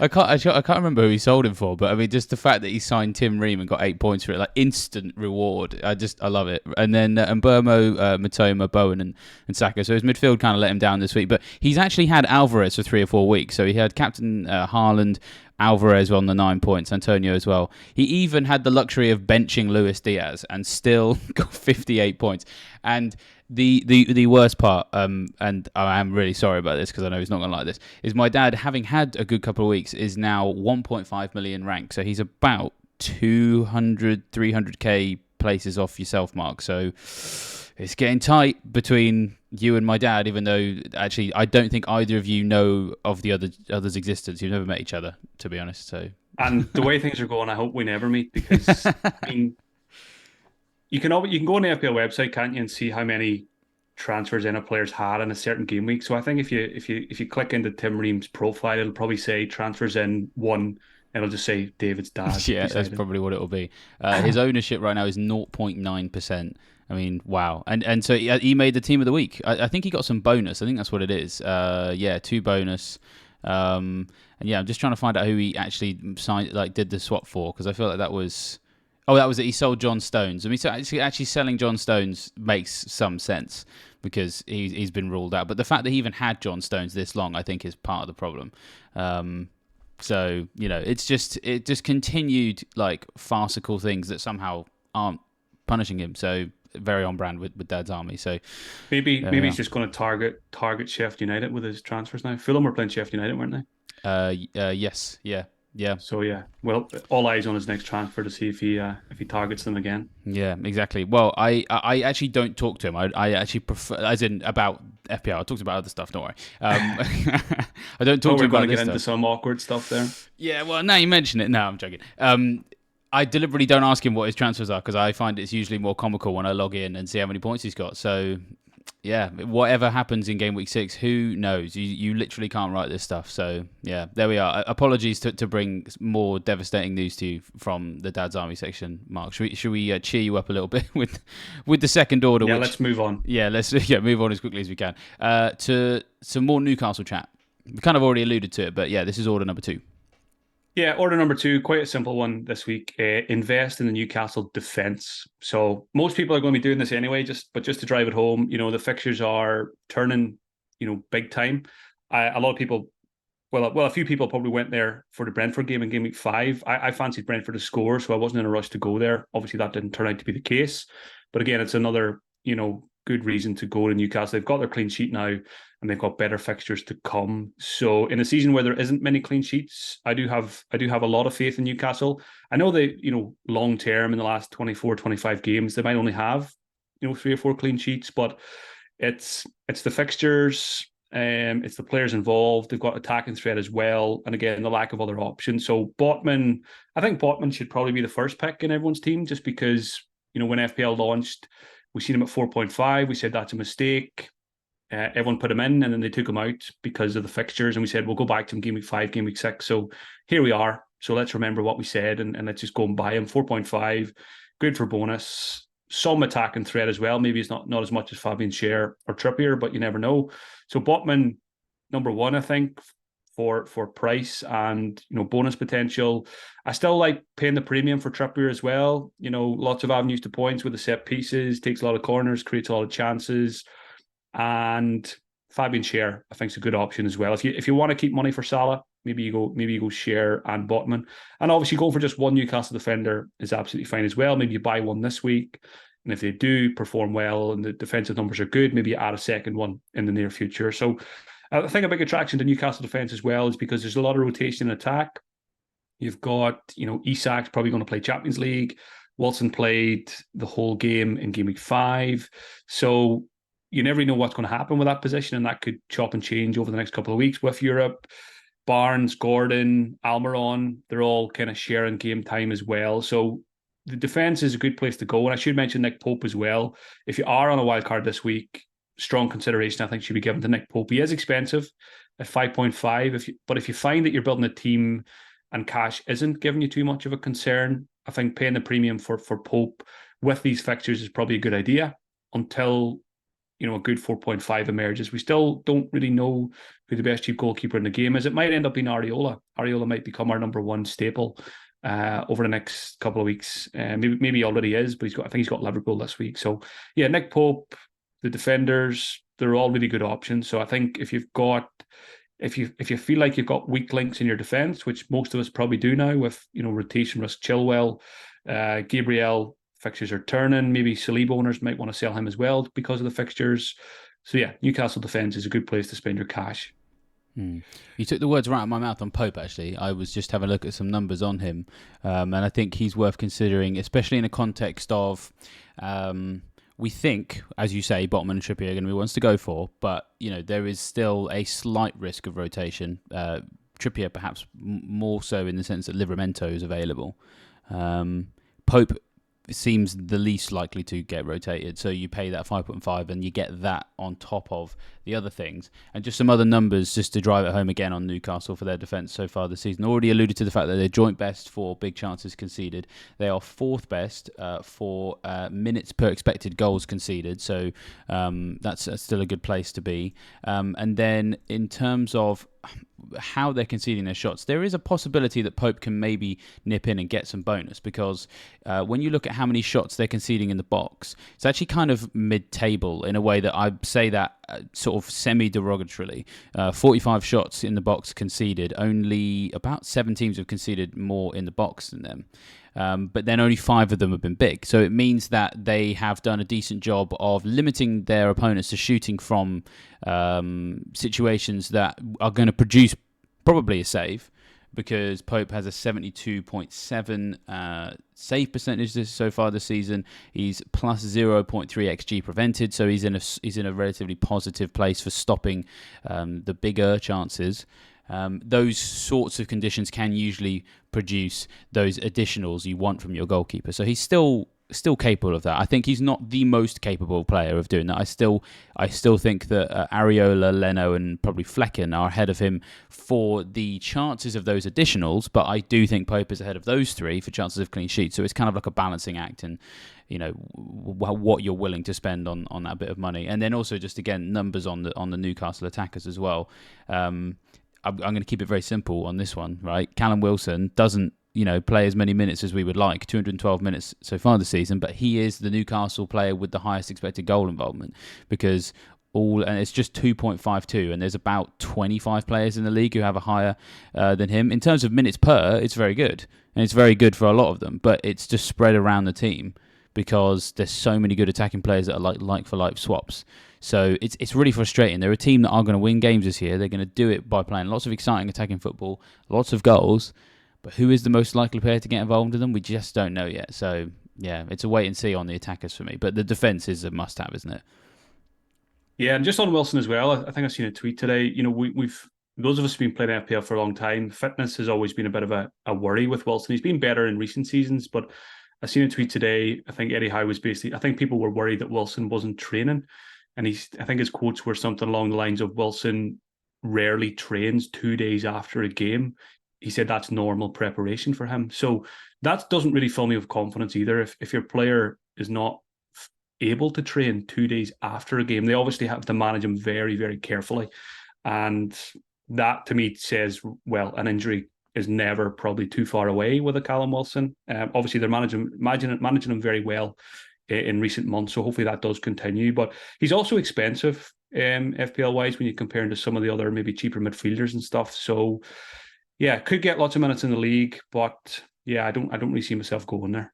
I can't remember who he sold him for, but I mean, just the fact that he signed Tim Ream and got 8 points for it, like instant reward. I love it. And then and Burmo, Matoma, Bowen, and Saka. So his midfield kind of let him down this week, but he's actually had Alvarez for 3 or 4 weeks. So he had Captain Haaland, Alvarez on the 9 points, Antonio as well. He even had the luxury of benching Luis Diaz and still got 58 points. And the worst part, and I am really sorry about this because I know he's not going to like this, is my dad, having had a good couple of weeks, is now 1.5 million rank. So he's about 200, 300k places off yourself, Mark. So it's getting tight between you and my dad, even though actually I don't think either of you know of the other's existence. You've never met each other, to be honest. So, And the way things are going, I hope we never meet because I mean, you can go on the FPL website, can't you, and see how many transfers in a player's had in a certain game week. So I think if you click into Tim Ream's profile, it'll probably say transfers in one. It'll just say David's dad. yeah, that's beside it. probably what it'll be. His ownership right now is 0.9%. I mean, wow. And so he made the team of the week. I think he got some bonus. I think that's what it is. Yeah, 2 bonus. And yeah, I'm just trying to find out who he actually signed, like did the swap for, because I feel like that was. Oh, that was it. He sold John Stones. I mean, so actually selling John Stones makes some sense because he's been ruled out. But the fact that he even had John Stones this long, I think, is part of the problem. So it just continued like farcical things that somehow aren't punishing him. So very on brand with Dad's Army. So Maybe he's just going to target Sheffield United with his transfers now. Fulham were playing Sheffield United, weren't they? Yes, yeah. So yeah, well, all eyes on his next transfer to see if he targets them again. Yeah, exactly. Well, I actually don't talk to him. I actually prefer, as in about FPL. I talked about other stuff. Don't worry. I don't talk to We're him about going to this get into stuff. some awkward stuff there. Yeah, well, now you mention it. No, I'm joking. I deliberately don't ask him what his transfers are because I find it's usually more comical when I log in and see how many points he's got. So, yeah, whatever happens in Game Week 6, who knows? You literally can't write this stuff. So, yeah, there we are. Apologies to bring more devastating news to you from the Dad's Army section, Mark. Should we cheer you up a little bit with the second order? Yeah, let's move on. Yeah, let's move on as quickly as we can. To some more Newcastle chat. We kind of already alluded to it, but yeah, this is order number 2. Yeah, order number 2, quite a simple one this week. Invest in the Newcastle defence. So most people are going to be doing this anyway, just to drive it home. The fixtures are turning, big time. A lot of people, well, a few people probably went there for the Brentford game in Game Week 5. I fancied Brentford to score, so I wasn't in a rush to go there. Obviously, that didn't turn out to be the case. But again, it's another, good reason to go to Newcastle. They've got their clean sheet now, and they've got better fixtures to come. So in a season where there isn't many clean sheets, I do have a lot of faith in Newcastle. I know they, long term in the last 24, 25 games, they might only have, 3 or 4 clean sheets, but it's the fixtures, it's the players involved. They've got attacking threat as well, and again, the lack of other options. So I think Botman should probably be the first pick in everyone's team, just because, when FPL launched, we seen him at 4.5. We said that's a mistake. Everyone put him in, and then they took him out because of the fixtures. And we said, we'll go back to him Game Week 5, Game Week 6. So here we are. So let's remember what we said, and let's just go and buy him. 4.5, good for bonus. Some attacking threat as well. Maybe it's not as much as Fabian Schär or Trippier, but you never know. So Botman, number 1, I think, for price and bonus potential. I still like paying the premium for Trippier as well. Lots of avenues to points with the set pieces, takes a lot of corners, creates a lot of chances. And Fabian Schär, I think, is a good option as well. If you want to keep money for Salah, maybe you go Schär and Botman. And obviously going for just one Newcastle defender is absolutely fine as well. Maybe you buy one this week, and if they do perform well and the defensive numbers are good, maybe you add a second one in the near future. So I think a big attraction to Newcastle defence as well is because there's a lot of rotation in attack. You've got, Isak's probably going to play Champions League. Wilson played the whole game in Game Week 5. So you never know what's going to happen with that position, and that could chop and change over the next couple of weeks with Europe. Barnes, Gordon, Almiron, they're all kind of sharing game time as well. So the defence is a good place to go. And I should mention Nick Pope as well. If you are on a wild card this week, strong consideration, I think, should be given to Nick Pope. He is expensive at 5.5. But if you find that you're building a team and cash isn't giving you too much of a concern, I think paying the premium for Pope with these fixtures is probably a good idea until a good 4.5 emerges. We still don't really know who the best cheap goalkeeper in the game is. It might end up being Areola. Areola might become our number one staple over the next couple of weeks. Maybe he already is, but I think he's got Liverpool this week. So yeah, Nick Pope, the defenders, they're all really good options. So I think if you feel like you've got weak links in your defence, which most of us probably do now with rotation risk, Chilwell, Gabriel, fixtures are turning. Maybe Saliba owners might want to sell him as well because of the fixtures. So yeah, Newcastle defence is a good place to spend your cash. You took the words right out of my mouth on Pope, actually. I was just having a look at some numbers on him, and I think he's worth considering, especially in a context of we think, as you say, Botman and Trippier are going to be ones to go for, but there is still a slight risk of rotation. Trippier perhaps more so in the sense that Livramento is available. Pope seems the least likely to get rotated, so you pay that 5.5 and you get that on top of the other things. And just some other numbers just to drive it home again on Newcastle for their defence so far this season. Already alluded to the fact that they're joint best for big chances conceded. They are fourth best for minutes per expected goals conceded, so that's still a good place to be. And then in terms of how they're conceding their shots, there is a possibility that Pope can maybe nip in and get some bonus, because when you look at how many shots they're conceding in the box, it's actually kind of mid-table in a way that I say that sort of semi-derogatorily. 45 shots in the box conceded. Only about 7 teams have conceded more in the box than them. But then only 5 of them have been big. So it means that they have done a decent job of limiting their opponents to shooting from situations that are going to produce probably a save, because Pope has a 72.7 save percentage so far this season. He's plus 0.3 xG prevented, so he's in a relatively positive place for stopping the bigger chances. Those sorts of conditions can usually produce those additionals you want from your goalkeeper. So he's still capable of that. I think he's not the most capable player of doing that. I still think that Areola, Leno, and probably Flecken are ahead of him for the chances of those additionals. But I do think Pope is ahead of those 3 for chances of clean sheets. So it's kind of like a balancing act, and what you're willing to spend on that bit of money. And then also just again numbers on the Newcastle attackers as well. I'm going to keep it very simple on this one, right? Callum Wilson doesn't, play as many minutes as we would like, 212 minutes so far this season, but he is the Newcastle player with the highest expected goal involvement, because and it's just 2.52, and there's about 25 players in the league who have a higher than him. In terms of minutes per, it's very good, and it's very good for a lot of them, but it's just spread around the team because there's so many good attacking players that are like for like swaps. So it's really frustrating. They're a team that are going to win games this year. They're going to do it by playing lots of exciting attacking football, lots of goals. But who is the most likely player to get involved in them? We just don't know yet. So, yeah, it's a wait and see on the attackers for me. But the defence is a must-have, isn't it? Yeah, and just on Wilson as well, I think I've seen a tweet today. We've those of us who've been playing FPL for a long time, fitness has always been a bit of a worry with Wilson. He's been better in recent seasons, but I seen a tweet today. I think Eddie Howe was I think people were worried that Wilson wasn't training. And I think his quotes were something along the lines of Wilson rarely trains 2 days after a game. He said that's normal preparation for him. So that doesn't really fill me with confidence either. If your player is not able to train 2 days after a game, they obviously have to manage him very, very carefully. And that to me says, well, an injury is never probably too far away with a Callum Wilson. Obviously, they're managing him very well in recent months, so hopefully that does continue. But he's also expensive FPL wise when you compare him to some of the other maybe cheaper midfielders and stuff. So yeah, could get lots of minutes in the league, but yeah, I don't really see myself going there.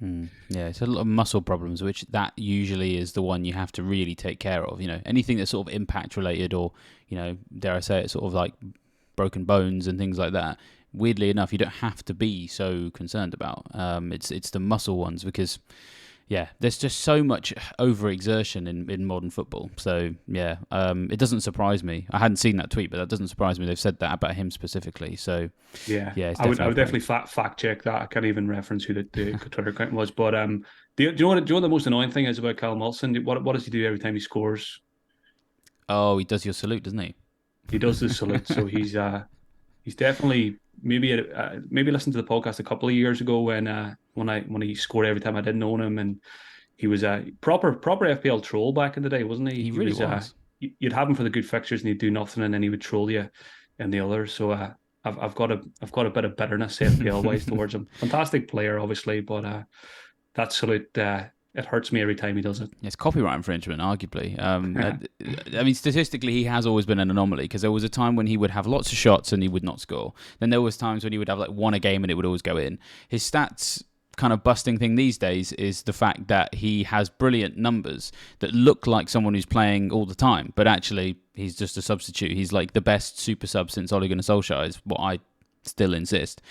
Yeah, it's a lot of muscle problems, which that usually is the one you have to really take care of. Anything that's sort of impact related, or dare I say it, sort of like broken bones and things like that. Weirdly enough, you don't have to be so concerned about. It's the muscle ones, because yeah, there's just so much overexertion in modern football. So yeah, it doesn't surprise me. I hadn't seen that tweet, but that doesn't surprise me. They've said that about him specifically. So yeah, it's I would definitely fact check that. I can't even reference who the Twitter account was. But do you know what the most annoying thing is about Callum Wilson? What does he do every time he scores? Oh, he does your salute, doesn't he? He does the salute. So he's definitely maybe listened to the podcast a couple of years ago when he scored every time I didn't own him, and he was a proper FPL troll back in the day, wasn't he? He He really was was. you'd have him for the good fixtures and he'd do nothing, and then he would troll you in the others. So I've got a bit of bitterness FPL wise towards him. Fantastic player, obviously, but that salute it hurts me every time he does it. It's copyright infringement, arguably. I mean, statistically, he has always been an anomaly because there was a time when he would have lots of shots and he would not score. Then there was times when he would have like one a game and it would always go in. His stats kind of busting thing these days is the fact that he has brilliant numbers that look like someone who's playing all the time, but actually he's just a substitute. He's like the best super sub since Ole Gunnar Solskjaer is what I still insist.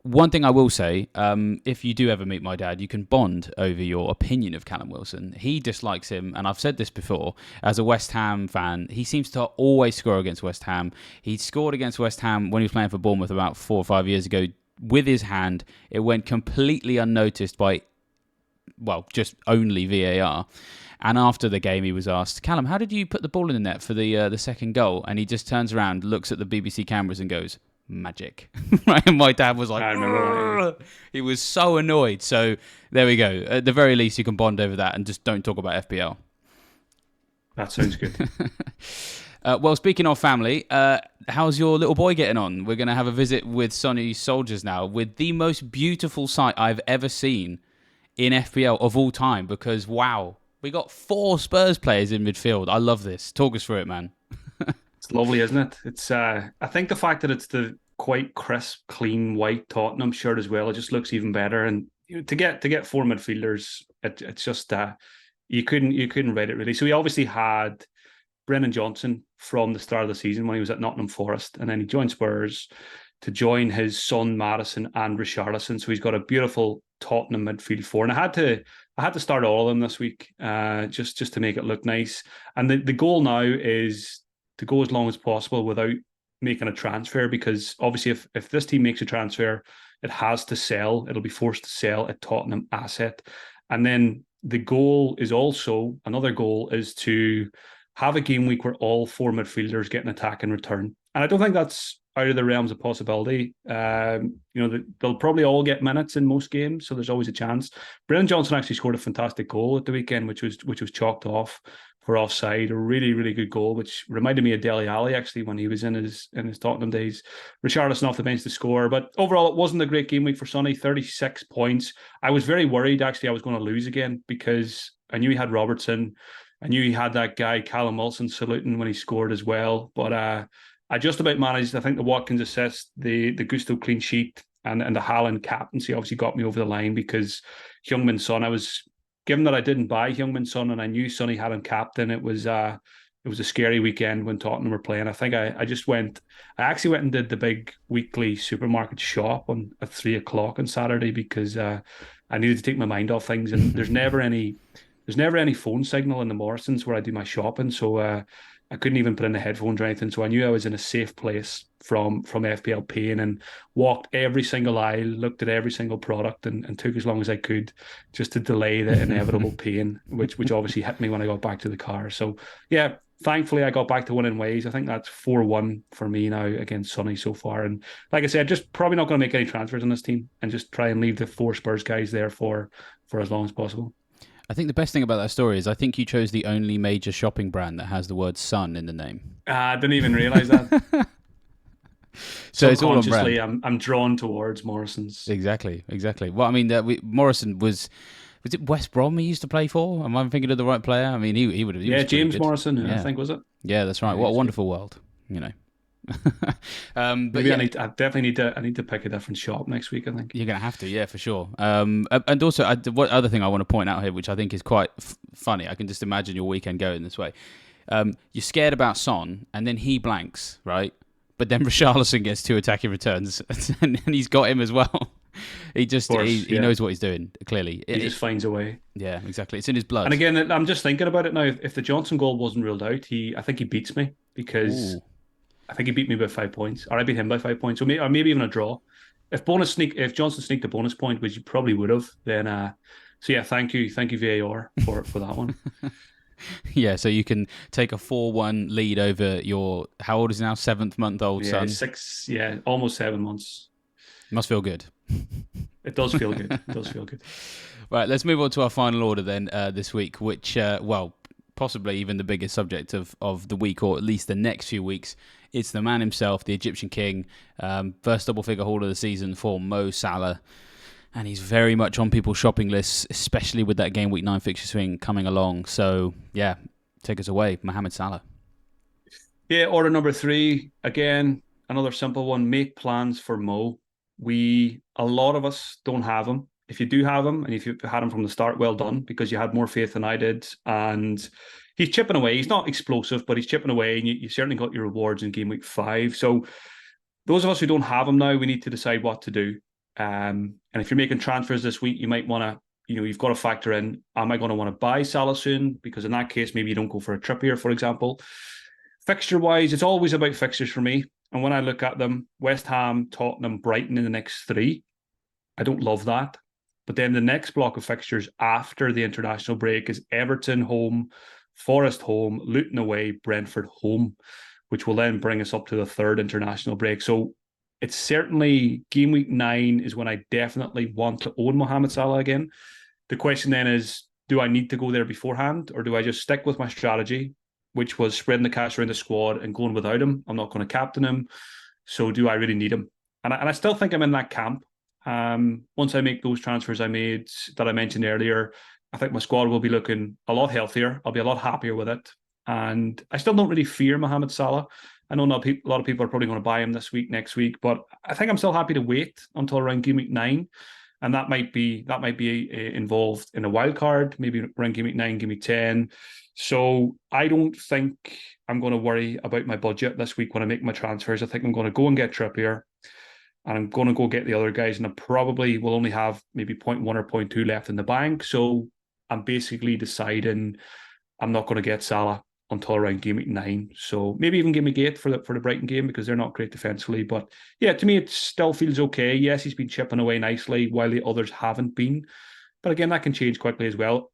One thing I will say, if you do ever meet my dad, you can bond over your opinion of Callum Wilson. He dislikes him, and I've said this before, as a West Ham fan, he seems to always score against West Ham. He scored against West Ham when he was playing for Bournemouth about 4 or 5 years ago with his hand. It went completely unnoticed by, well, just only VAR. And after the game, he was asked, Callum, how did you put the ball in the net for the second goal? And he just turns around, looks at the BBC cameras and goes, magic. Right? And my dad was like, I remember that. he was so annoyed. So there we go. At the very least, you can bond over that and just don't talk about FPL. That sounds good. Well, speaking of family, how's your little boy getting on? We're going to have a visit with Sonny Soldiers now with the most beautiful sight I've ever seen in FPL of all time because, wow, we got 4 Spurs players in midfield. I love this. Talk us through it, man. It's lovely, isn't it? It's I think the fact that it's the quite crisp, clean white Tottenham shirt as well, it just looks even better. And to get 4 midfielders, it's just you couldn't rate it really. So we obviously had Brennan Johnson from the start of the season when he was at Nottingham Forest, and then he joined Spurs to join his son Maddison and Richarlison. So he's got a beautiful Tottenham midfield 4, and I had to start all of them this week, just to make it look nice. And the goal now is to go as long as possible without making a transfer, because obviously if this team makes a transfer, it has to sell. It'll be forced to sell a Tottenham asset. And then the goal is also, another goal is to have a game week where all 4 midfielders get an attack in return. And I don't think that's out of the realms of possibility. They'll probably all get minutes in most games, so there's always a chance. Brennan Johnson actually scored a fantastic goal at the weekend, which was chalked off for offside. A really, really good goal, which reminded me of Dele Alli actually when he was in his Tottenham days. Richarlison off the bench to score, but overall it wasn't a great game week for Sonny. 36 points. I was very worried actually I was going to lose again because I knew he had Robertson. I knew he had that guy Callum Wilson saluting when he scored as well, but I just about managed. I think the Watkins assist, the Gusto clean sheet, and the Haaland captaincy obviously got me over the line because Heung-min Son. I was, given that I didn't buy Heung-min Son and I knew Sonny had him captain, it was a scary weekend when Tottenham were playing. I think I actually went and did the big weekly supermarket shop at 3:00 on Saturday because I needed to take my mind off things, and there's never any phone signal in the Morrisons where I do my shopping, so I couldn't even put in the headphones or anything. So I knew I was in a safe place from FPL paying, and walked every single aisle, looked at every single product, and took as long as I could just to delay the inevitable pain, which obviously hit me when I got back to the car. So yeah, thankfully I got back to winning ways. I think that's 4-1 for me now against Sonny so far. And like I said, just probably not going to make any transfers on this team and just try and leave the 4 Spurs guys there for as long as possible. I think the best thing about that story is I think you chose the only major shopping brand that has the word sun in the name. I didn't even realise that. So it's all on brand. I'm drawn towards Morrison's. Exactly. Well, I mean, Morrison was it West Brom he used to play for? Am I thinking of the right player? I mean, he would have. Yeah, James Morrison, yeah. I think, was it? Yeah, that's right. What a wonderful world, you know. Maybe I definitely need to pick a different shop next week. I think you're gonna have to, yeah, for sure. And also, what other thing I want to point out here, which I think is quite funny. I can just imagine your weekend going this way. You're scared about Son, and then he blanks, right? But then Richarlison gets 2 attacking returns, and he's got him as well. He knows what he's doing. Clearly, he just finds a way. Yeah, exactly. It's in his blood. And again, I'm just thinking about it now. If the Johnson goal wasn't ruled out, I think he beats me because. Ooh. I think he beat me by 5 points, or I beat him by 5 points, or maybe even a draw. If Johnson sneaked a bonus point, which he probably would have, then so yeah, thank you VAR for that one. Yeah, so you can take a 4-1 lead over your, how old is he now, 7th-month-old Yeah, son. 6, yeah, almost 7 months. Must feel good. It does feel good. It does feel good. Right, let's move on to our final order then this week, which, possibly even the biggest subject of the week, or at least the next few weeks. It's the man himself, the Egyptian king, first double-figure haul of the season for Mo Salah. And he's very much on people's shopping lists, especially with that game week 9 fixture swing coming along. So, yeah, take us away, Mohamed Salah. Yeah, order number 3, again, another simple one. Make plans for Mo. A lot of us don't have him. If you do have him, and if you had him from the start, well done, because you had more faith than I did. And he's chipping away. He's not explosive, but he's chipping away, and you certainly got your rewards in game week 5. So those of us who don't have him now, we need to decide what to do. And if you're making transfers this week, you might want to, you've got to factor in, am I going to want to buy Salah soon? Because in that case, maybe you don't go for a Trippier, for example. Fixture-wise, it's always about fixtures for me. And when I look at them, West Ham, Tottenham, Brighton in the next 3, I don't love that. But then the next block of fixtures after the international break is Everton home, Forest home, Luton away, Brentford home, which will then bring us up to the 3rd international break. So it's certainly game week 9 is when I definitely want to own Mohamed Salah again. The question then is, do I need to go there beforehand, or do I just stick with my strategy, which was spreading the cash around the squad and going without him? I'm not going to captain him. So do I really need him? And I still think I'm in that camp. Once I make those transfers I made that I mentioned earlier, I think my squad will be looking a lot healthier. I'll be a lot happier with it. And I still don't really fear Mohamed Salah. I know a lot of people are probably going to buy him this week, next week, but I think I'm still happy to wait until around game week 9. And that might be involved in a wild card, maybe around game week 9, game week 10. So I don't think I'm going to worry about my budget this week when I make my transfers. I think I'm going to go and get Trippier, and I'm going to go get the other guys, and I probably will only have maybe 0.1 or 0.2 left in the bank. So I'm basically deciding I'm not going to get Salah until around game week 9. So maybe even game week 8 for the Brighton game, because they're not great defensively. But yeah, to me, it still feels okay. Yes, he's been chipping away nicely while the others haven't been. But again, that can change quickly as well.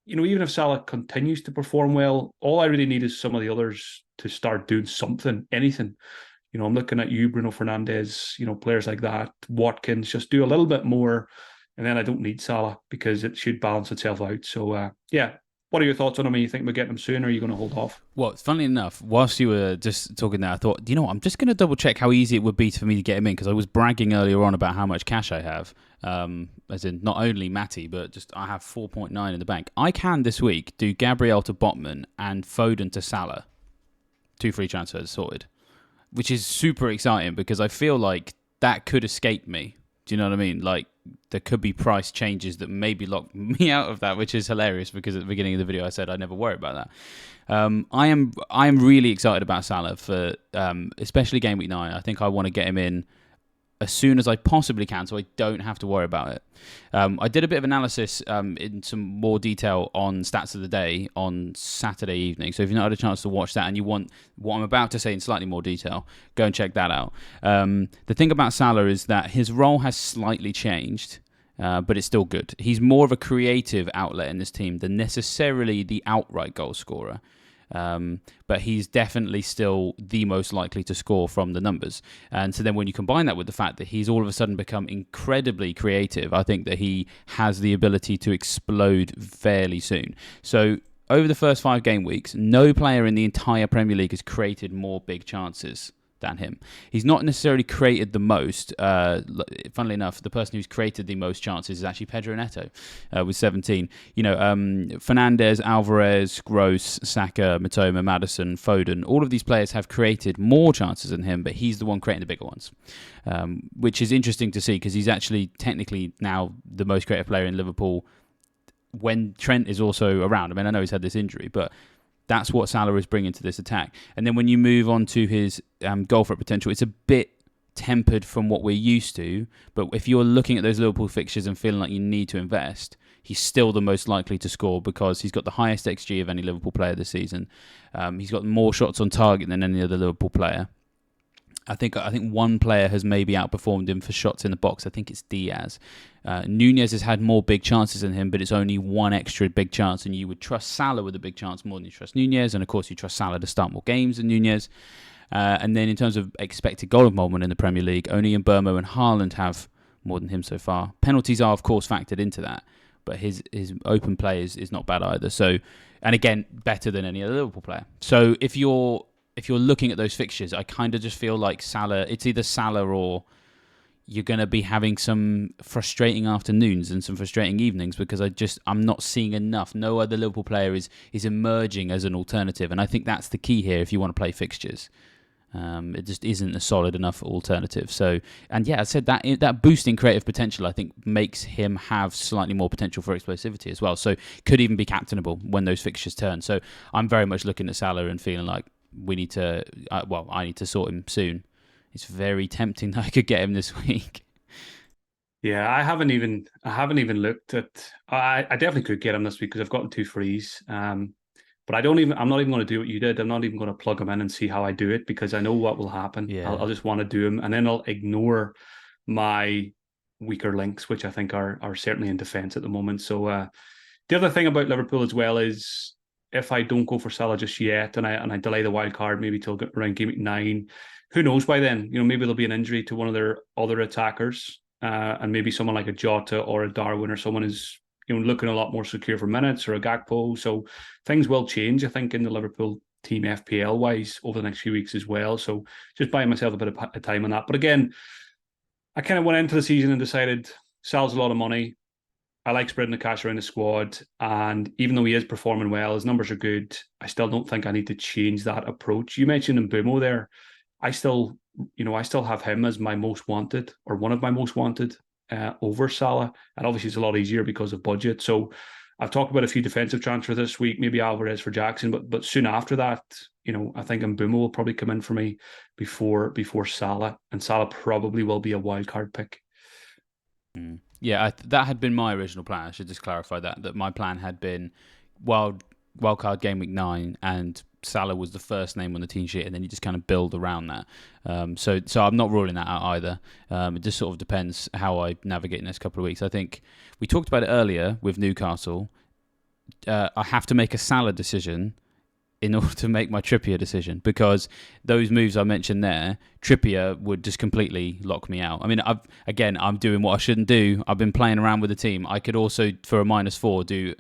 Even if Salah continues to perform well, all I really need is some of the others to start doing something, anything. I'm looking at you, Bruno Fernandes, players like that, Watkins, just do a little bit more. And then I don't need Salah, because it should balance itself out. So, yeah. What are your thoughts on him? You think we're getting him soon, or are you going to hold off? Well, funnily enough, whilst you were just talking there, I thought, what, I'm just going to double check how easy it would be for me to get him in, because I was bragging earlier on about how much cash I have. As in, not only Matty, but just I have 4.9 in the bank. I can this week do Gabriel to Botman and Foden to Salah. 2 free transfers sorted. Which is super exciting, because I feel like that could escape me. Do you know what I mean? Like, there could be price changes that maybe lock me out of that, which is hilarious, because at the beginning of the video I said I never worry about that. I am really excited about Salah for especially game week 9. I think I want to get him in as soon as I possibly can, so I don't have to worry about it. I did a bit of analysis in some more detail on Stats of the Day on Saturday evening, so if you've not had a chance to watch that and you want what I'm about to say in slightly more detail, go and check that out. The thing about Salah is that his role has slightly changed, but it's still good. He's more of a creative outlet in this team than necessarily the outright goal scorer. But he's definitely still the most likely to score from the numbers. And so then when you combine that with the fact that he's all of a sudden become incredibly creative, I think that he has the ability to explode fairly soon. So over the first 5 game weeks, no player in the entire Premier League has created more big chances than him. He's not necessarily created the most. Funnily enough, the person who's created the most chances is actually Pedro Neto with 17. Fernandes, Alvarez, Gross, Saka, Matoma, Maddison, Foden, all of these players have created more chances than him, but he's the one creating the bigger ones, which is interesting to see, because he's actually technically now the most creative player in Liverpool when Trent is also around. I mean, I know he's had this injury, but that's what Salah is bringing to this attack. And then when you move on to his goal threat potential, it's a bit tempered from what we're used to. But if you're looking at those Liverpool fixtures and feeling like you need to invest, he's still the most likely to score, because he's got the highest XG of any Liverpool player this season. He's got more shots on target than any other Liverpool player. I think one player has maybe outperformed him for shots in the box. I think it's Diaz. Nunez has had more big chances than him, but it's only one extra big chance, and you would trust Salah with a big chance more than you trust Nunez, and of course you trust Salah to start more games than Nunez. And then in terms of expected goal involvement in the Premier League, only Mbeumo and Haaland have more than him so far. Penalties are, of course, factored into that, but his open play is not bad either. So, and again, better than any other Liverpool player. So if you're looking at those fixtures, I kind of just feel like Salah, it's either Salah or you're going to be having some frustrating afternoons and some frustrating evenings because I'm not seeing enough. No other Liverpool player is emerging as an alternative, and I think that's the key here if you want to play fixtures. It just isn't a solid enough alternative. So, and yeah, I said that boosting creative potential, I think, makes him have slightly more potential for explosivity as well. So, could even be captainable when those fixtures turn. So, I'm very much looking at Salah and feeling like I need to sort him soon. It's very tempting that I could get him this week. Yeah, I haven't even looked at. I definitely could get him this week because I've gotten 2 frees. But I'm not even going to do what you did. I'm not even going to plug him in and see how I do it because I know what will happen. Yeah. I'll just want to do him, and then I'll ignore my weaker links, which I think are certainly in defence at the moment. So the other thing about Liverpool as well is if I don't go for Salah just yet, and I delay the wild card maybe till around Gameweek 9, who knows by then? Maybe there'll be an injury to one of their other attackers, and maybe someone like a Jota or a Darwin or someone is looking a lot more secure for minutes, or a Gakpo. So things will change, I think, in the Liverpool team FPL wise over the next few weeks as well. So just buying myself a bit of time on that. But again, I kind of went into the season and decided Sal's a lot of money. I like spreading the cash around the squad. And even though he is performing well, his numbers are good, I still don't think I need to change that approach. You mentioned Mbeumo there. I still have him as my most wanted, or one of my most wanted, over Salah, and obviously it's a lot easier because of budget. So I've talked about a few defensive transfers this week, maybe Alvarez for Jackson, but soon after that, I think Mbeumo will probably come in for me before Salah, and Salah probably will be a wildcard pick. Yeah, that had been my original plan. I should just clarify that my plan had been wildcard game week 9, and Salah was the first name on the team sheet, and then you just kind of build around that. So I'm not ruling that out either. It just sort of depends how I navigate the next couple of weeks. I think we talked about it earlier with Newcastle. I have to make a Salah decision in order to make my Trippier decision, because those moves I mentioned there, Trippier would just completely lock me out. I mean, I'm doing what I shouldn't do. I've been playing around with the team. I could also, for a -4, do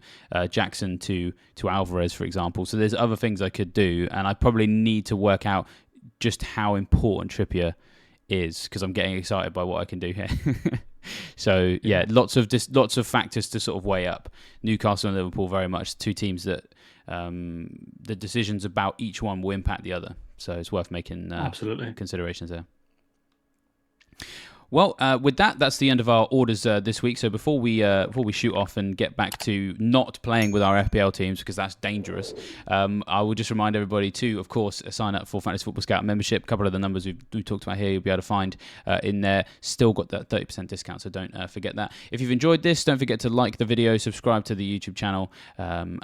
Jackson to Alvarez, for example. So there's other things I could do, and I probably need to work out just how important Trippier is, because I'm getting excited by what I can do here. So yeah, lots of factors to sort of weigh up. Newcastle and Liverpool, very much 2 teams that the decisions about each one will impact the other. So it's worth making absolutely considerations there. Well, with that's the end of our orders this week. So before we shoot off and get back to not playing with our FPL teams, because that's dangerous, I will just remind everybody to, of course, sign up for Fantasy Football Scout membership. A couple of the numbers we've talked about here, you'll be able to find in there. Still got that 30% discount, so don't forget that. If you've enjoyed this, don't forget to like the video, subscribe to the YouTube channel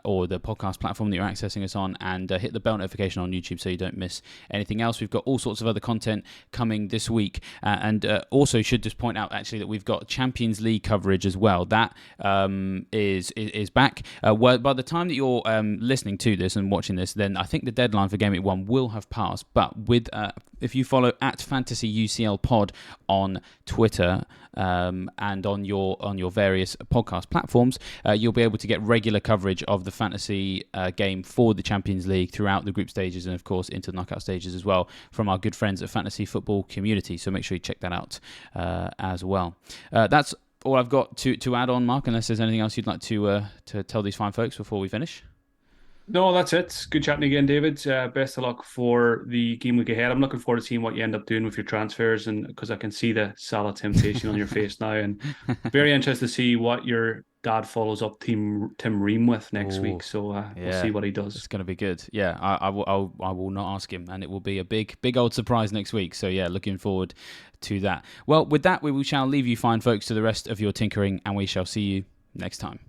or the podcast platform that you're accessing us on, and hit the bell notification on YouTube so you don't miss anything else. We've got all sorts of other content coming this week, and also should just point out actually that we've got Champions League coverage as well. That is back. By the time that you're listening to this and watching this, then I think the deadline for Game Week 1 will have passed. But with if you follow at Fantasy UCL Pod on Twitter and on your various podcast platforms, you'll be able to get regular coverage of the fantasy game for the Champions League throughout the group stages, and of course into the knockout stages as well, from our good friends at Fantasy Football Community. So make sure you check that out as well. That's all I've got to add on, Mark, unless there's anything else you'd like to tell these fine folks before we finish. No, that's it. Good chatting again, David. Best of luck for the game week ahead. I'm looking forward to seeing what you end up doing with your transfers, and because I can see the Salah temptation on your face now, and very interested to see what your dad follows up Tim Ream with next week. So we'll see what he does. It's going to be good. Yeah, I will not ask him, and it will be a big old surprise next week. So yeah, looking forward to that. Well, with that, we shall leave you fine folks to the rest of your tinkering, and we shall see you next time.